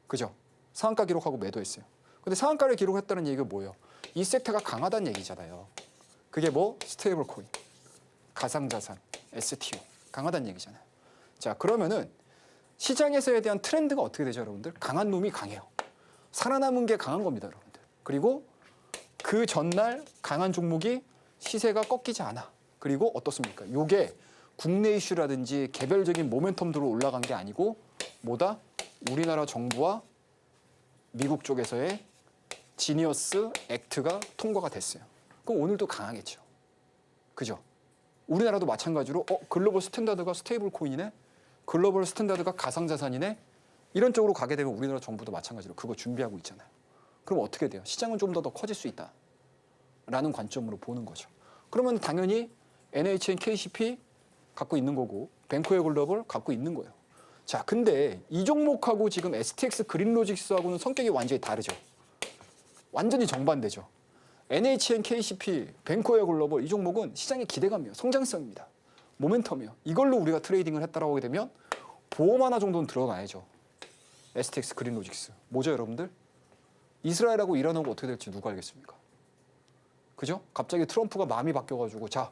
그죠? 상한가 기록하고 매도했어요. 근데 상한가를 기록했다는 얘기가 뭐예요? 이 섹터가 강하다는 얘기잖아요. 그게 뭐? 스테이블 코인, 가상자산, STO 강하다는 얘기잖아요. 자, 그러면은 시장에서에 대한 트렌드가 어떻게 되죠, 여러분들? 강한 놈이 강해요. 살아남은 게 강한 겁니다, 여러분들. 그리고 그 전날 강한 종목이 시세가 꺾이지 않아. 그리고 어떻습니까? 요게 국내 이슈라든지 개별적인 모멘텀으로 올라간 게 아니고 뭐다? 우리나라 정부와 미국 쪽에서의 지니어스 액트가 통과가 됐어요. 그럼 오늘도 강하겠죠. 그죠? 우리나라도 마찬가지로 글로벌 스탠다드가 스테이블 코인에 글로벌 스탠다드가 가상자산이네? 이런 쪽으로 가게 되면 우리나라 정부도 마찬가지로 그거 준비하고 있잖아요. 그럼 어떻게 돼요? 시장은 좀 더 커질 수 있다. 라는 관점으로 보는 거죠. 그러면 당연히 NHN KCP 갖고 있는 거고 뱅크웨어 글로벌 갖고 있는 거예요. 자, 근데 이 종목하고 지금 STX 그린로직스하고는 성격이 완전히 다르죠. 완전히 정반대죠. NHN KCP, 뱅크웨어 글로벌 이 종목은 시장의 기대감이에요. 성장성입니다. 모멘텀이에요. 이걸로 우리가 트레이딩을 했다라고 하게 되면 보험 하나 정도는 들어가야죠. STX 그린로직스. 뭐죠, 여러분들? 이스라엘하고 이란하고 어떻게 될지 누가 알겠습니까? 그죠? 갑자기 트럼프가 마음이 바뀌어가지고 자,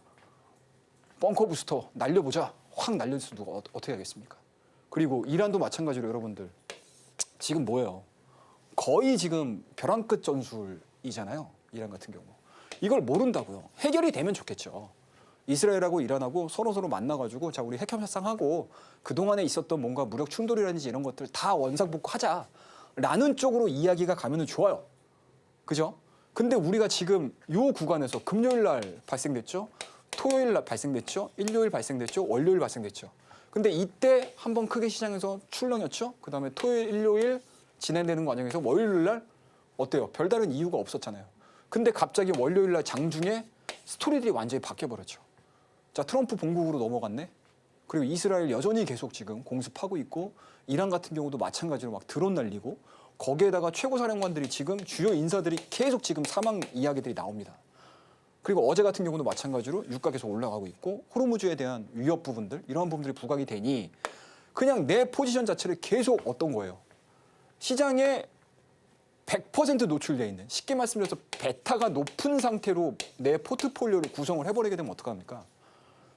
벙커 부스터 날려보자. 확 날려서 누가 어떻게 하겠습니까? 그리고 이란도 마찬가지로 여러분들 지금 뭐예요? 거의 지금 벼랑 끝 전술이잖아요. 이란 같은 경우. 이걸 모른다고요. 해결이 되면 좋겠죠. 이스라엘하고 이란하고 서로 만나가지고 자, 우리 핵 협상하고 그동안에 있었던 뭔가 무력 충돌이라든지 이런 것들 다 원상복구하자라는 쪽으로 이야기가 가면은 좋아요. 그죠? 근데 우리가 지금 요 구간에서 금요일 날 발생됐죠? 토요일 날 발생됐죠? 일요일 발생됐죠? 월요일 발생됐죠? 근데 이때 한번 크게 시장에서 출렁였죠? 그 다음에 토요일, 일요일 진행되는 과정에서 월요일 날 어때요? 별다른 이유가 없었잖아요. 근데 갑자기 월요일 날 장중에 스토리들이 완전히 바뀌어버렸죠. 자, 트럼프 본국으로 넘어갔네? 그리고 이스라엘 여전히 계속 지금 공습하고 있고 이란 같은 경우도 마찬가지로 막 드론 날리고 거기에다가 최고사령관들이 지금 주요 인사들이 계속 지금 사망 이야기들이 나옵니다. 그리고 어제 같은 경우도 마찬가지로 유가 계속 올라가고 있고 호르무즈에 대한 위협 부분들 이러한 부분들이 부각이 되니 그냥 내 포지션 자체를 계속 어떤 거예요? 시장에 100% 노출되어 있는 쉽게 말씀드려서 베타가 높은 상태로 내 포트폴리오를 구성을 해버리게 되면 어떡합니까?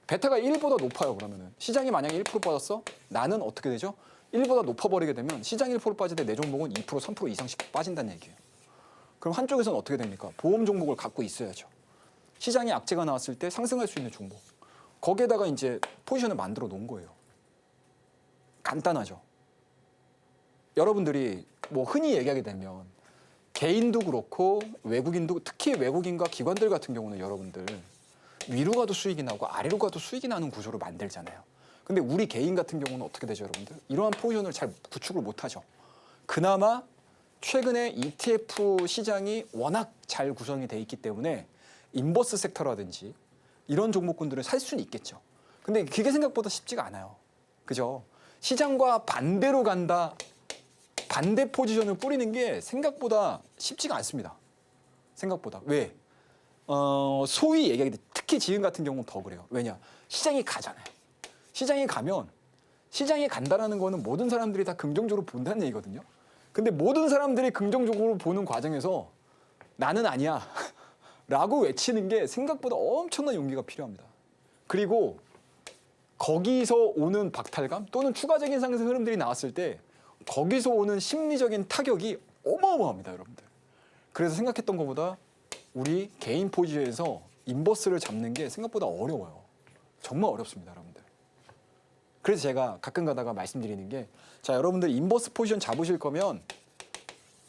베타가 1보다 높아요. 그러면은 시장이 만약에 1% 빠졌어? 나는 어떻게 되죠? 1보다 높아버리게 되면 시장 1% 빠질 때 내 종목은 2% 3% 이상씩 빠진다는 얘기예요. 그럼 한쪽에서는 어떻게 됩니까? 보험 종목을 갖고 있어야죠. 시장에 악재가 나왔을 때 상승할 수 있는 종목. 거기에다가 이제 포지션을 만들어 놓은 거예요. 간단하죠. 여러분들이 뭐 흔히 얘기하게 되면 개인도 그렇고 외국인도 특히 외국인과 기관들 같은 경우는 여러분들 위로 가도 수익이 나고 아래로 가도 수익이 나는 구조를 만들잖아요. 근데 우리 개인 같은 경우는 어떻게 되죠, 여러분들? 이러한 포지션을 잘 구축을 못하죠. 그나마 최근에 ETF 시장이 워낙 잘 구성이 돼 있기 때문에 인버스 섹터라든지 이런 종목군들을 살 수는 있겠죠. 근데 그게 생각보다 쉽지가 않아요. 그죠? 시장과 반대로 간다. 반대 포지션을 뿌리는 게 생각보다 쉽지가 않습니다. 생각보다. 왜? 소위 얘기하기 특히 지금 같은 경우는 더 그래요. 왜냐? 시장이 가잖아요. 시장이 가면 시장이 간다라는 거는 모든 사람들이 다 긍정적으로 본다는 얘기거든요. 근데 모든 사람들이 긍정적으로 보는 과정에서 나는 아니야 라고 외치는 게 생각보다 엄청난 용기가 필요합니다. 그리고 거기서 오는 박탈감 또는 추가적인 상승 흐름들이 나왔을 때 거기서 오는 심리적인 타격이 어마어마합니다, 여러분들. 그래서 생각했던 것보다 우리 개인 포지션에서 인버스를 잡는 게 생각보다 어려워요. 정말 어렵습니다, 여러분들. 그래서 제가 가끔 가다가 말씀드리는 게 자, 여러분들 인버스 포지션 잡으실 거면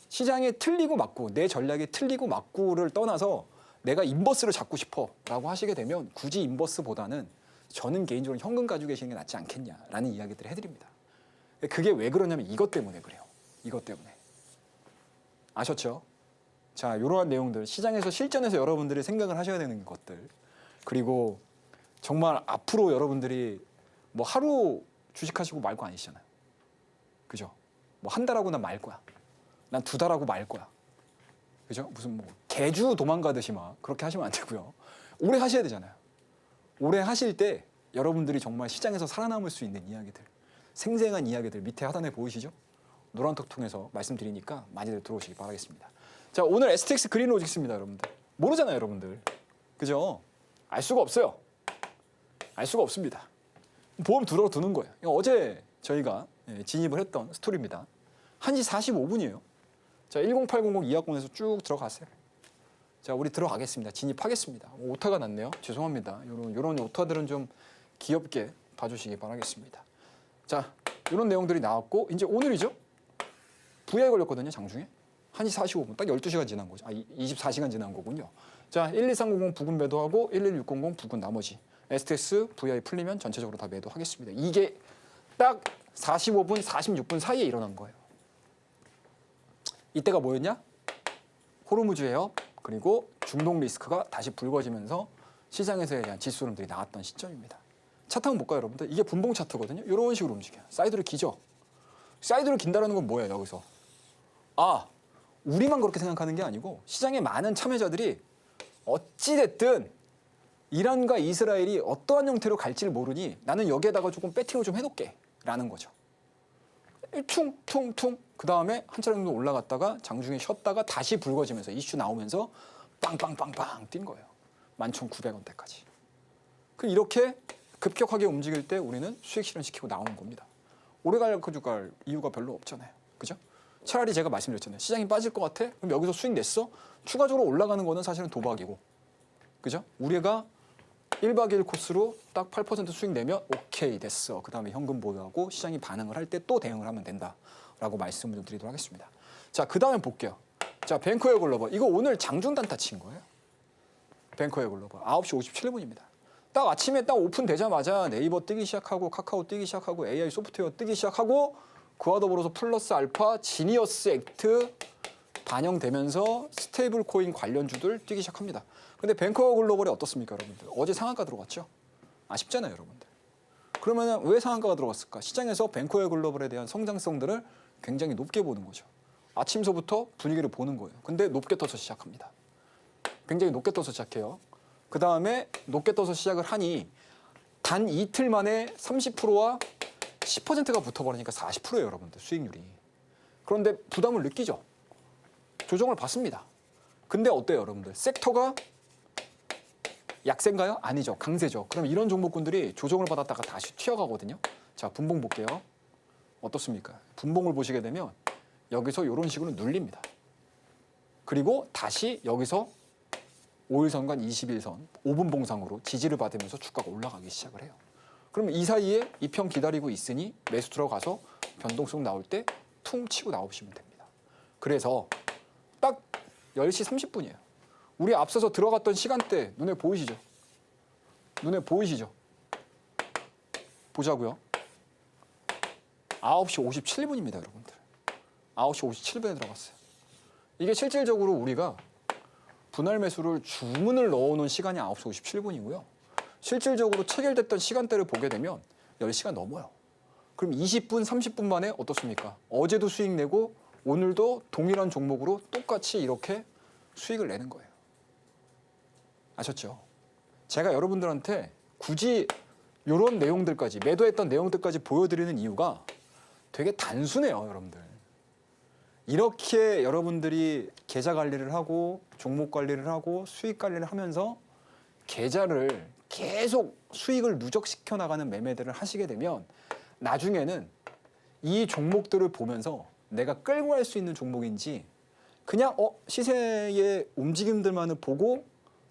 시장에 틀리고 맞고 내 전략이 틀리고 맞고를 떠나서 내가 인버스를 잡고 싶어 라고 하시게 되면 굳이 인버스보다는 저는 개인적으로 현금 가지고 계시는 게 낫지 않겠냐라는 이야기들을 해드립니다. 그게 왜 그러냐면 이것 때문에 그래요. 이것 때문에. 아셨죠? 자, 이러한 내용들 시장에서 실전에서 여러분들이 생각을 하셔야 되는 것들 그리고 정말 앞으로 여러분들이 뭐 하루 주식하시고 말 거 아니시잖아요. 그죠? 뭐 한 달하고 난 말 거야. 난 2달하고 말 거야. 그죠? 무슨 뭐 개주 도망가듯이 막 그렇게 하시면 안 되고요. 오래 하셔야 되잖아요. 오래 하실 때 여러분들이 정말 시장에서 살아남을 수 있는 이야기들 생생한 이야기들 밑에 하단에 보이시죠? 노란톡 통해서 말씀드리니까 많이들 들어오시기 바라겠습니다. 자, 오늘 STX 그린로직스입니다, 여러분들. 모르잖아요, 여러분들. 그죠? 알 수가 없어요. 알 수가 없습니다. 보험 들어두는 거예요. 어제 저희가 진입을 했던 스토리입니다. 1시 45분이에요. 자, 10800-2학번에서 쭉 들어가세요. 자, 우리 들어가겠습니다. 진입하겠습니다. 오타가 났네요. 죄송합니다. 요런 오타들은 좀 귀엽게 봐주시기 바라겠습니다. 자, 이런 내용들이 나왔고 이제 오늘이죠. VI 걸렸거든요, 장중에. 1시 45분, 딱 12시간 지난 거죠. 24시간 지난 거군요. 자, 12300 부근 매도하고 11600 부근 나머지 STX, VI 풀리면 전체적으로 다 매도하겠습니다. 이게 딱 45분, 46분 사이에 일어난 거예요. 이때가 뭐였냐? 호르무즈 해협 그리고 중동 리스크가 다시 불거지면서 시장에서에 대한 지수 흐름들이 나왔던 시점입니다. 차트 한번 볼까요, 여러분들? 이게 분봉 차트거든요. 이런 식으로 움직여요. 사이드를 기죠. 사이드를 긴다는 건 뭐예요, 여기서? 아, 우리만 그렇게 생각하는 게 아니고 시장의 많은 참여자들이 어찌됐든 이란과 이스라엘이 어떠한 형태로 갈지를 모르니 나는 여기에다가 조금 배팅을 좀 해놓게 라는 거죠. 퉁퉁퉁 그 다음에 한 차례 정도 올라갔다가 장중에 쉬었다가 다시 불거지면서 이슈 나오면서 빵빵빵빵 뛴 거예요. 11,900원대까지. 이렇게 급격하게 움직일 때 우리는 수익 실현시키고 나오는 겁니다. 오래 갈 이유가 별로 없잖아요. 그죠? 차라리 제가 말씀드렸잖아요. 시장이 빠질 것 같아? 그럼 여기서 수익 냈어? 추가적으로 올라가는 거는 사실은 도박이고. 그죠? 우리가 1박 2일 코스로 딱 8% 수익 내면 오케이 됐어. 그 다음에 현금 보유하고 시장이 반응을 할 때 또 대응을 하면 된다라고 말씀을 좀 드리도록 하겠습니다. 자, 그 다음에 볼게요. 자, 뱅커웨어 글로벌. 이거 오늘 장중 단타 친 거예요. 뱅커웨어 글로벌. 9시 57분입니다. 딱 아침에 딱 오픈되자마자 네이버 뜨기 시작하고 카카오 뜨기 시작하고 AI 소프트웨어 뜨기 시작하고 그와 더불어서 플러스 알파, 지니어스 액트 반영되면서 스테이블 코인 관련주들 뛰기 시작합니다. 근데 뱅커 글로벌이 어떻습니까, 여러분들? 어제 상한가 들어갔죠? 아쉽잖아요, 여러분들. 그러면 왜 상한가가 들어갔을까? 시장에서 뱅커 글로벌에 대한 성장성들을 굉장히 높게 보는 거죠. 아침서부터 분위기를 보는 거예요. 근데 높게 떠서 시작합니다. 굉장히 높게 떠서 시작해요. 그 다음에 높게 떠서 시작을 하니 단 이틀 만에 30%와 10%가 붙어버리니까 40%예요, 여러분들, 수익률이. 그런데 부담을 느끼죠. 조정을 받습니다. 근데 어때요, 여러분들? 섹터가 약세인가요? 아니죠. 강세죠. 그럼 이런 종목군들이 조정을 받았다가 다시 튀어가거든요. 자, 분봉 볼게요. 어떻습니까? 분봉을 보시게 되면 여기서 이런 식으로 눌립니다. 그리고 다시 여기서 5일선과 21선, 5분 봉상으로 지지를 받으면서 주가가 올라가기 시작을 해요. 그러면 이 사이에 이 편 기다리고 있으니 매수 들어가서 변동성 나올 때 퉁 치고 나오시면 됩니다. 그래서 딱 10시 30분이에요. 우리 앞서서 들어갔던 시간대 눈에 보이시죠? 눈에 보이시죠? 보자고요. 9시 57분입니다, 여러분들. 9시 57분에 들어갔어요. 이게 실질적으로 우리가 분할 매수를 주문을 넣어놓은 시간이 9시 57분이고요. 실질적으로 체결됐던 시간대를 보게 되면 10시가 넘어요. 그럼 20분, 30분 만에 어떻습니까? 어제도 수익 내고 오늘도 동일한 종목으로 똑같이 이렇게 수익을 내는 거예요. 아셨죠? 제가 여러분들한테 굳이 이런 내용들까지, 매도했던 내용들까지 보여드리는 이유가 되게 단순해요, 여러분들. 이렇게 여러분들이 계좌 관리를 하고 종목 관리를 하고 수익 관리를 하면서 계좌를 계속 수익을 누적시켜 나가는 매매들을 하시게 되면 나중에는 이 종목들을 보면서 내가 끌고 갈 수 있는 종목인지 그냥 시세의 움직임들만을 보고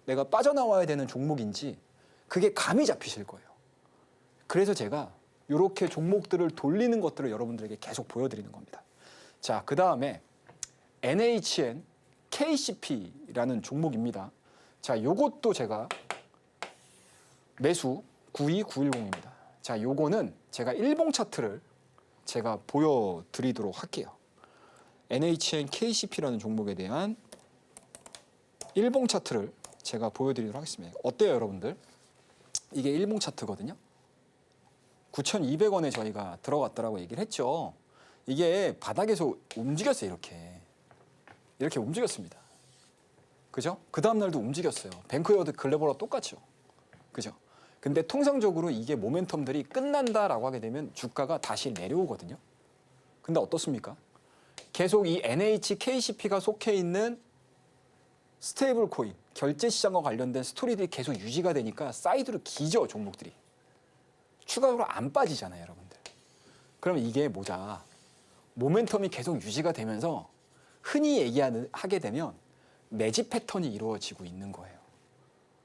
내가 빠져나와야 되는 종목인지 그게 감이 잡히실 거예요. 그래서 제가 이렇게 종목들을 돌리는 것들을 여러분들에게 계속 보여드리는 겁니다. 자, 그 다음에 NHN KCP라는 종목입니다. 자, 요것도 제가 매수 92910입니다. 자, 요거는 제가 일봉 차트를 제가 보여드리도록 할게요. NHN KCP라는 종목에 대한 일봉 차트를 제가 보여드리도록 하겠습니다. 어때요, 여러분들? 이게 일봉 차트거든요. 9,200원에 저희가 들어갔다라고 얘기를 했죠. 이게 바닥에서 움직였어요, 이렇게 움직였습니다. 그죠? 그 다음 날도 움직였어요. 뱅크웨어 글로벌과 똑같죠. 그죠? 근데 통상적으로 이게 모멘텀들이 끝난다라고 하게 되면 주가가 다시 내려오거든요. 근데 어떻습니까? 계속 이 NHKCP가 속해 있는 스테이블 코인, 결제 시장과 관련된 스토리들이 계속 유지가 되니까 사이드로 기죠, 종목들이. 추가적으로 안 빠지잖아요, 여러분들. 그러면 이게 뭐자? 모멘텀이 계속 유지가 되면서 흔히 하게 되면 매집 패턴이 이루어지고 있는 거예요.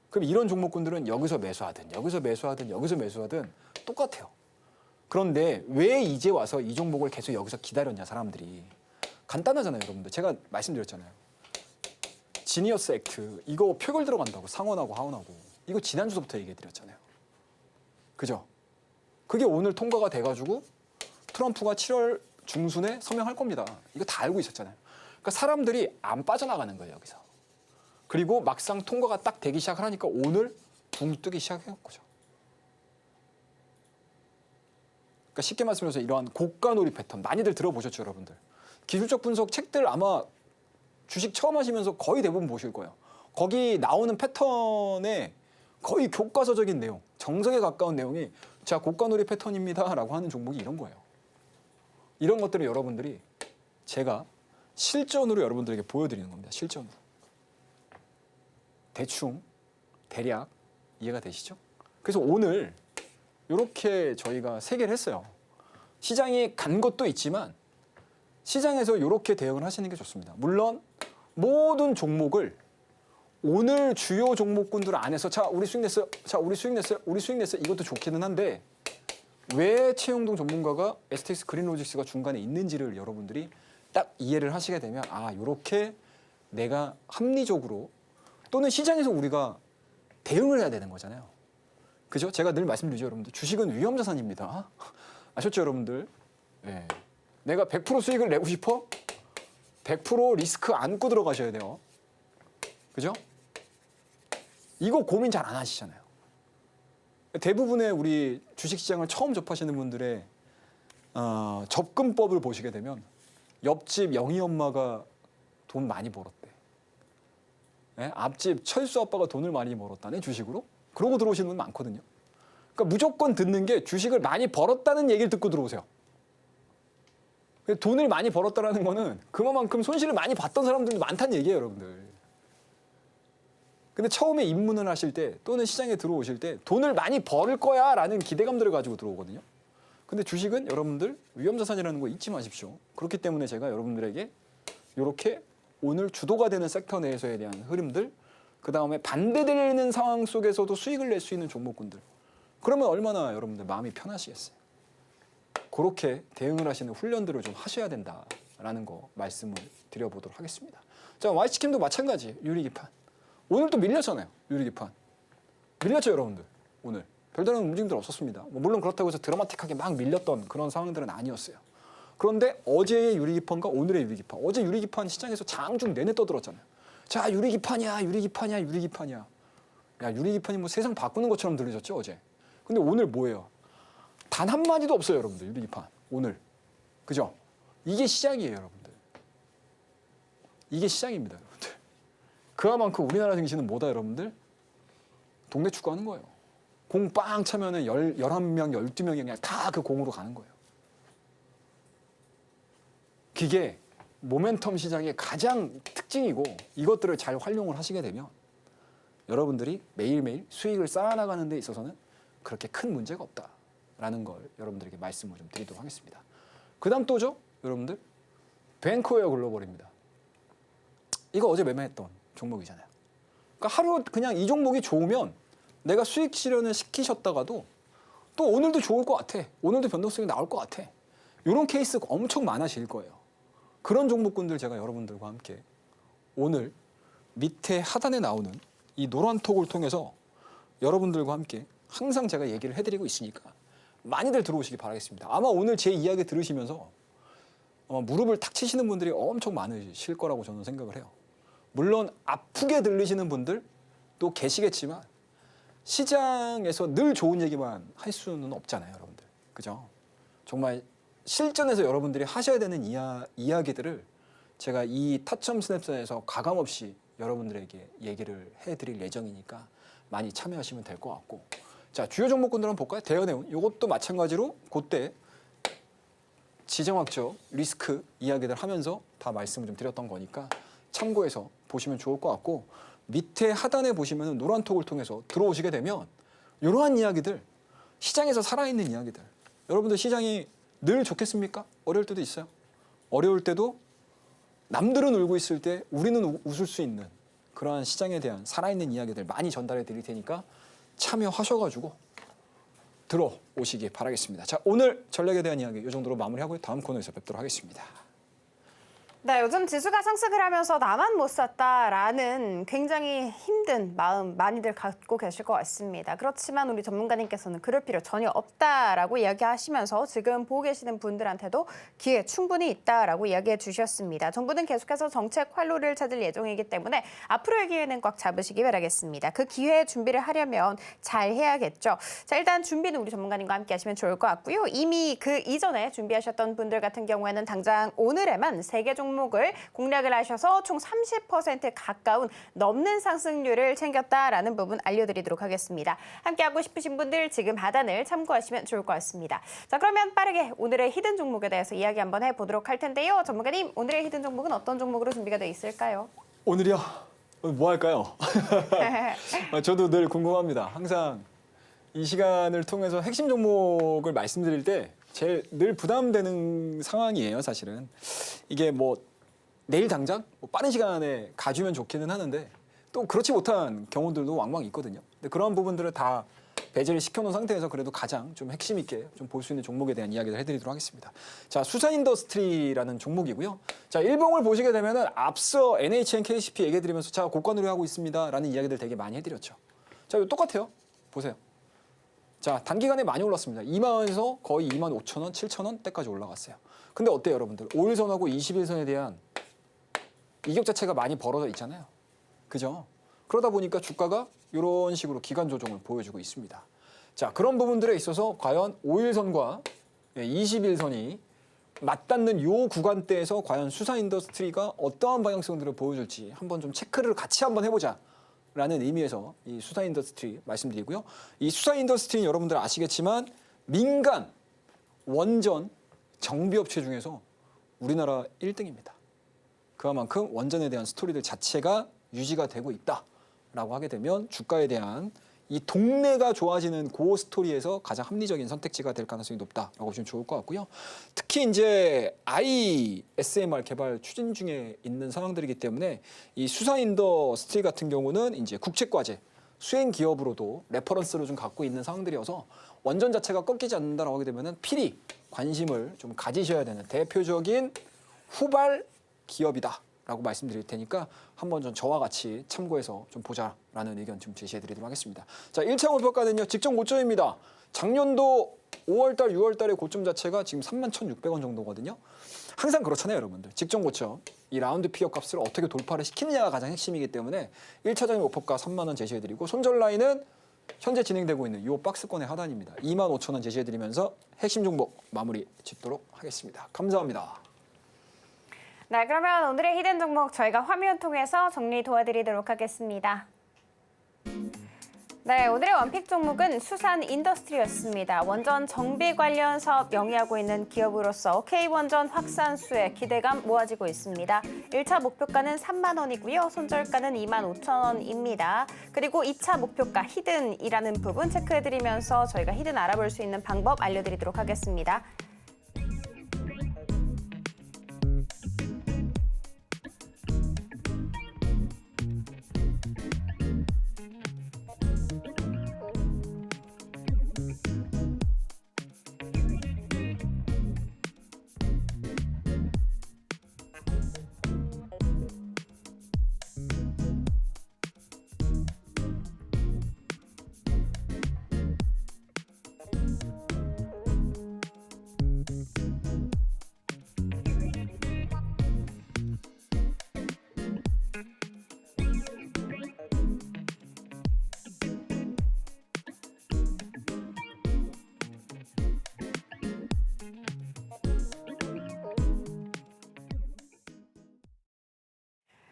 그럼 이런 종목군들은 여기서 매수하든 여기서 매수하든 여기서 매수하든 똑같아요. 그런데 왜 이제 와서 이 종목을 계속 여기서 기다렸냐, 사람들이. 간단하잖아요, 여러분들. 제가 말씀드렸잖아요. 지니어스 액트 이거 표결 들어간다고, 상원하고 하원하고. 이거 지난주부터 얘기해드렸잖아요. 그죠? 그게 오늘 통과가 돼가지고 트럼프가 7월 중순에 서명할 겁니다. 이거 다 알고 있었잖아요. 그러니까 사람들이 안 빠져나가는 거예요, 여기서. 그리고 막상 통과가 딱 되기 시작을 하니까 오늘 붕 뜨기 시작한 거죠. 그러니까 쉽게 말씀드려서 이러한 고가놀이 패턴 많이들 들어보셨죠, 여러분들. 기술적 분석 책들 아마 주식 처음 하시면서 거의 대부분 보실 거예요. 거기 나오는 패턴에 거의 교과서적인 내용, 정석에 가까운 내용이 자, 고가놀이 패턴입니다 라고 하는 종목이 이런 거예요. 이런 것들을 여러분들이 제가 실전으로 여러분들에게 보여드리는 겁니다. 실전으로. 대충, 대략 이해가 되시죠? 그래서 오늘 이렇게 저희가 세 개를 했어요. 시장이 간 것도 있지만 시장에서 이렇게 대응을 하시는 게 좋습니다. 물론 모든 종목을 오늘 주요 종목군들 안에서 자, 우리 수익 냈어요. 자, 우리 수익 냈어요. 우리 수익 냈어요. 이것도 좋기는 한데 왜 최영동 전문가가 STX 그린로직스가 중간에 있는지를 여러분들이 딱 이해를 하시게 되면 아, 이렇게 내가 합리적으로 또는 시장에서 우리가 대응을 해야 되는 거잖아요. 그죠? 제가 늘 말씀드리죠, 여러분들. 주식은 위험자산입니다. 아셨죠, 여러분들? 네. 내가 100% 수익을 내고 싶어? 100% 리스크 안고 들어가셔야 돼요. 그죠? 이거 고민 잘 안 하시잖아요. 대부분의 우리 주식시장을 처음 접하시는 분들의 접근법을 보시게 되면 옆집 영희 엄마가 돈 많이 벌었대. 네? 앞집 철수 아빠가 돈을 많이 벌었다네, 주식으로? 그러고 들어오시는 분 많거든요. 그러니까 무조건 듣는 게 주식을 많이 벌었다는 얘기를 듣고 들어오세요. 돈을 많이 벌었다는 거는 그만큼 손실을 많이 봤던 사람들도 많다는 얘기예요, 여러분들. 근데 처음에 입문을 하실 때 또는 시장에 들어오실 때 돈을 많이 벌을 거야 라는 기대감들을 가지고 들어오거든요. 근데 주식은 여러분들 위험자산이라는 거 잊지 마십시오. 그렇기 때문에 제가 여러분들에게 이렇게 오늘 주도가 되는 섹터 내에서에 대한 흐름들, 그 다음에 반대되는 상황 속에서도 수익을 낼 수 있는 종목군들, 그러면 얼마나 여러분들 마음이 편하시겠어요. 그렇게 대응을 하시는 훈련들을 좀 하셔야 된다라는 거 말씀을 드려보도록 하겠습니다. 자, Y치킨도 마찬가지, 유리기판. 오늘 또 밀렸잖아요, 유리기판. 밀렸죠, 여러분들. 오늘 별다른 움직임들 없었습니다. 물론 그렇다고 해서 드라마틱하게 막 밀렸던 그런 상황들은 아니었어요. 그런데 어제의 유리기판과 오늘의 유리기판, 어제 유리기판 시장에서 장중 내내 떠들었잖아요. 자, 유리기판이야, 유리기판이야, 유리기판이야. 야, 유리기판이 뭐 세상 바꾸는 것처럼 들리셨죠, 어제. 근데 오늘 뭐예요? 단 한마디도 없어요, 여러분들. 유리기판 오늘. 그죠? 이게 시장이에요, 여러분들. 이게 시장입니다, 여러분들. 그만큼 우리나라 증시는 뭐다, 여러분들? 동네 축구하는 거예요. 공 빵 차면은 11명, 12명이 그냥 다 그 공으로 가는 거예요. 그게 모멘텀 시장의 가장 특징이고 이것들을 잘 활용을 하시게 되면 여러분들이 매일매일 수익을 쌓아나가는 데 있어서는 그렇게 큰 문제가 없다라는 걸 여러분들에게 말씀을 좀 드리도록 하겠습니다. 그 다음 또죠, 여러분들? 뱅크웨어 글로벌입니다. 이거 어제 매매했던 종목이잖아요. 그러니까 하루 그냥 이 종목이 좋으면 내가 수익 실현을 시키셨다가도 또 오늘도 좋을 것 같아. 오늘도 변동성이 나올 것 같아. 이런 케이스가 엄청 많아질 거예요. 그런 종목군들 제가 여러분들과 함께 오늘 밑에 하단에 나오는 이 노란 톡을 통해서 여러분들과 함께 항상 제가 얘기를 해드리고 있으니까 많이들 들어오시기 바라겠습니다. 아마 오늘 제 이야기 들으시면서 무릎을 탁 치시는 분들이 엄청 많으실 거라고 저는 생각을 해요. 물론 아프게 들리시는 분들 또 계시겠지만 시장에서 늘 좋은 얘기만 할 수는 없잖아요, 여러분들. 그죠? 정말 실전에서 여러분들이 하셔야 되는 이야기들을 제가 이 타점 스냅선에서 가감없이 여러분들에게 얘기를 해드릴 예정이니까 많이 참여하시면 될 것 같고, 자, 주요 종목군들 한번 볼까요? 대여 내용. 이것도 마찬가지로 그때 지정학적 리스크 이야기들 하면서 다 말씀을 좀 드렸던 거니까 참고해서 보시면 좋을 것 같고, 밑에 하단에 보시면 노란 톡을 통해서 들어오시게 되면 이러한 이야기들, 시장에서 살아있는 이야기들, 여러분들 시장이 늘 좋겠습니까? 어려울 때도 있어요. 어려울 때도 남들은 울고 있을 때 우리는 웃을 수 있는 그러한 시장에 대한 살아있는 이야기들 많이 전달해 드릴 테니까 참여하셔가지고 들어오시기 바라겠습니다. 자, 오늘 전략에 대한 이야기 이 정도로 마무리하고 다음 코너에서 뵙도록 하겠습니다. 네, 요즘 지수가 상승을 하면서 나만 못 샀다라는 굉장히 힘든 마음 많이들 갖고 계실 것 같습니다. 그렇지만 우리 전문가님께서는 그럴 필요 전혀 없다라고 이야기하시면서 지금 보고 계시는 분들한테도 기회 충분히 있다라고 이야기해 주셨습니다. 정부는 계속해서 정책 활로를 찾을 예정이기 때문에 앞으로의 기회는 꽉 잡으시기 바라겠습니다. 그 기회에 준비를 하려면 잘 해야겠죠. 자, 일단 준비는 우리 전문가님과 함께 하시면 좋을 것 같고요. 이미 그 이전에 준비하셨던 분들 같은 경우에는 당장 오늘에만 3개 종목을 공략을 하셔서 총 30% 가까운 넘는 상승률을 챙겼다라는 부분 알려드리도록 하겠습니다. 함께하고 싶으신 분들 지금 하단을 참고하시면 좋을 것 같습니다. 자, 그러면 빠르게 오늘의 히든 종목에 대해서 이야기 한번 해보도록 할 텐데요. 전문가님, 오늘의 히든 종목은 어떤 종목으로 준비가 되어 있을까요? 오늘이요? 뭐 할까요? 저도 늘 궁금합니다. 항상 이 시간을 통해서 핵심 종목을 말씀드릴 때 제일 늘 부담되는 상황이에요, 사실은. 이게 뭐 내일 당장 뭐 빠른 시간에 가주면 좋기는 하는데 또 그렇지 못한 경우들도 왕왕 있거든요. 근데 그런 부분들을 다 배제를 시켜놓은 상태에서 그래도 가장 좀 핵심 있게 좀 볼 수 있는 종목에 대한 이야기를 해드리도록 하겠습니다. 자, 수산인더스트리라는 종목이고요. 자, 일봉을 보시게 되면은 앞서 NHN, KCP 얘기해드리면서 자, 고가 노래하고 있습니다라는 이야기들 되게 많이 해드렸죠. 자, 이거 똑같아요. 보세요. 자, 단기간에 많이 올랐습니다. 2만 원에서 거의 2만 5천 원, 7천 원대까지 올라갔어요. 근데 어때요, 여러분들? 5일선하고 21선에 대한 이격 자체가 많이 벌어져 있잖아요. 그죠? 그러다 보니까 주가가 이런 식으로 기간 조정을 보여주고 있습니다. 자, 그런 부분들에 있어서 과연 5일선과 21선이 맞닿는 요 구간대에서 과연 수산인더스트리가 어떠한 방향성들을 보여줄지 한번 좀 체크를 같이 한번 해보자. 라는 의미에서 이 수산인더스트리 말씀드리고요. 이 수산인더스트리는 여러분들 아시겠지만 민간 원전 정비업체 중에서 우리나라 1등입니다. 그만큼 원전에 대한 스토리들 자체가 유지가 되고 있다라고 하게 되면 주가에 대한 이 동네가 좋아지는 그 스토리에서 가장 합리적인 선택지가 될 가능성이 높다라고 보시면 좋을 것 같고요. 특히 이제 ISMR 개발 추진 중에 있는 상황들이기 때문에 이 수산인더스트리 같은 경우는 이제 국책과제 수행 기업으로도 레퍼런스를 좀 갖고 있는 상황들이어서 원전 자체가 꺾이지 않는다라고 하게 되면은 필히 관심을 좀 가지셔야 되는 대표적인 후발 기업이다. 라고 말씀드릴 테니까 한번 좀 저와 같이 참고해서 좀 보자라는 의견 좀 제시해드리도록 하겠습니다. 자, 1차 목표가는요. 직전 고점입니다. 작년도 5월달, 6월달의 고점 자체가 지금 31,600원 정도거든요. 항상 그렇잖아요, 여러분들. 직전 고점, 이 라운드 피어 값을 어떻게 돌파를 시키느냐가 가장 핵심이기 때문에 1차적인 목표가 3만 원 제시해드리고 손절 라인은 현재 진행되고 있는 이 박스권의 하단입니다. 25,000원 제시해드리면서 핵심 종목 마무리 짓도록 하겠습니다. 감사합니다. 네, 그러면 오늘의 히든 종목 저희가 화면 통해서 정리 도와드리도록 하겠습니다. 네, 오늘의 원픽 종목은 수산인더스트리였습니다. 원전 정비 관련 사업 영위하고 있는 기업으로서 K원전 확산수에 기대감 모아지고 있습니다. 1차 목표가는 3만 원이고요. 손절가는 2만 5천 원입니다. 그리고 2차 목표가 히든이라는 부분 체크해드리면서 저희가 히든 알아볼 수 있는 방법 알려드리도록 하겠습니다.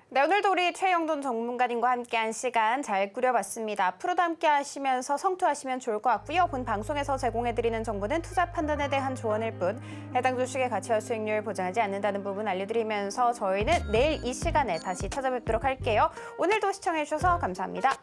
네, 오늘도 우리 최영돈 전문가님과 함께한 시간 잘 꾸려봤습니다. 앞으로도 함께 하시면서 성투하시면 좋을 것 같고요. 본 방송에서 제공해드리는 정보는 투자 판단에 대한 조언일 뿐 해당 주식의 가치와 수익률 보장하지 않는다는 부분 알려드리면서 저희는 내일 이 시간에 다시 찾아뵙도록 할게요. 오늘도 시청해주셔서 감사합니다.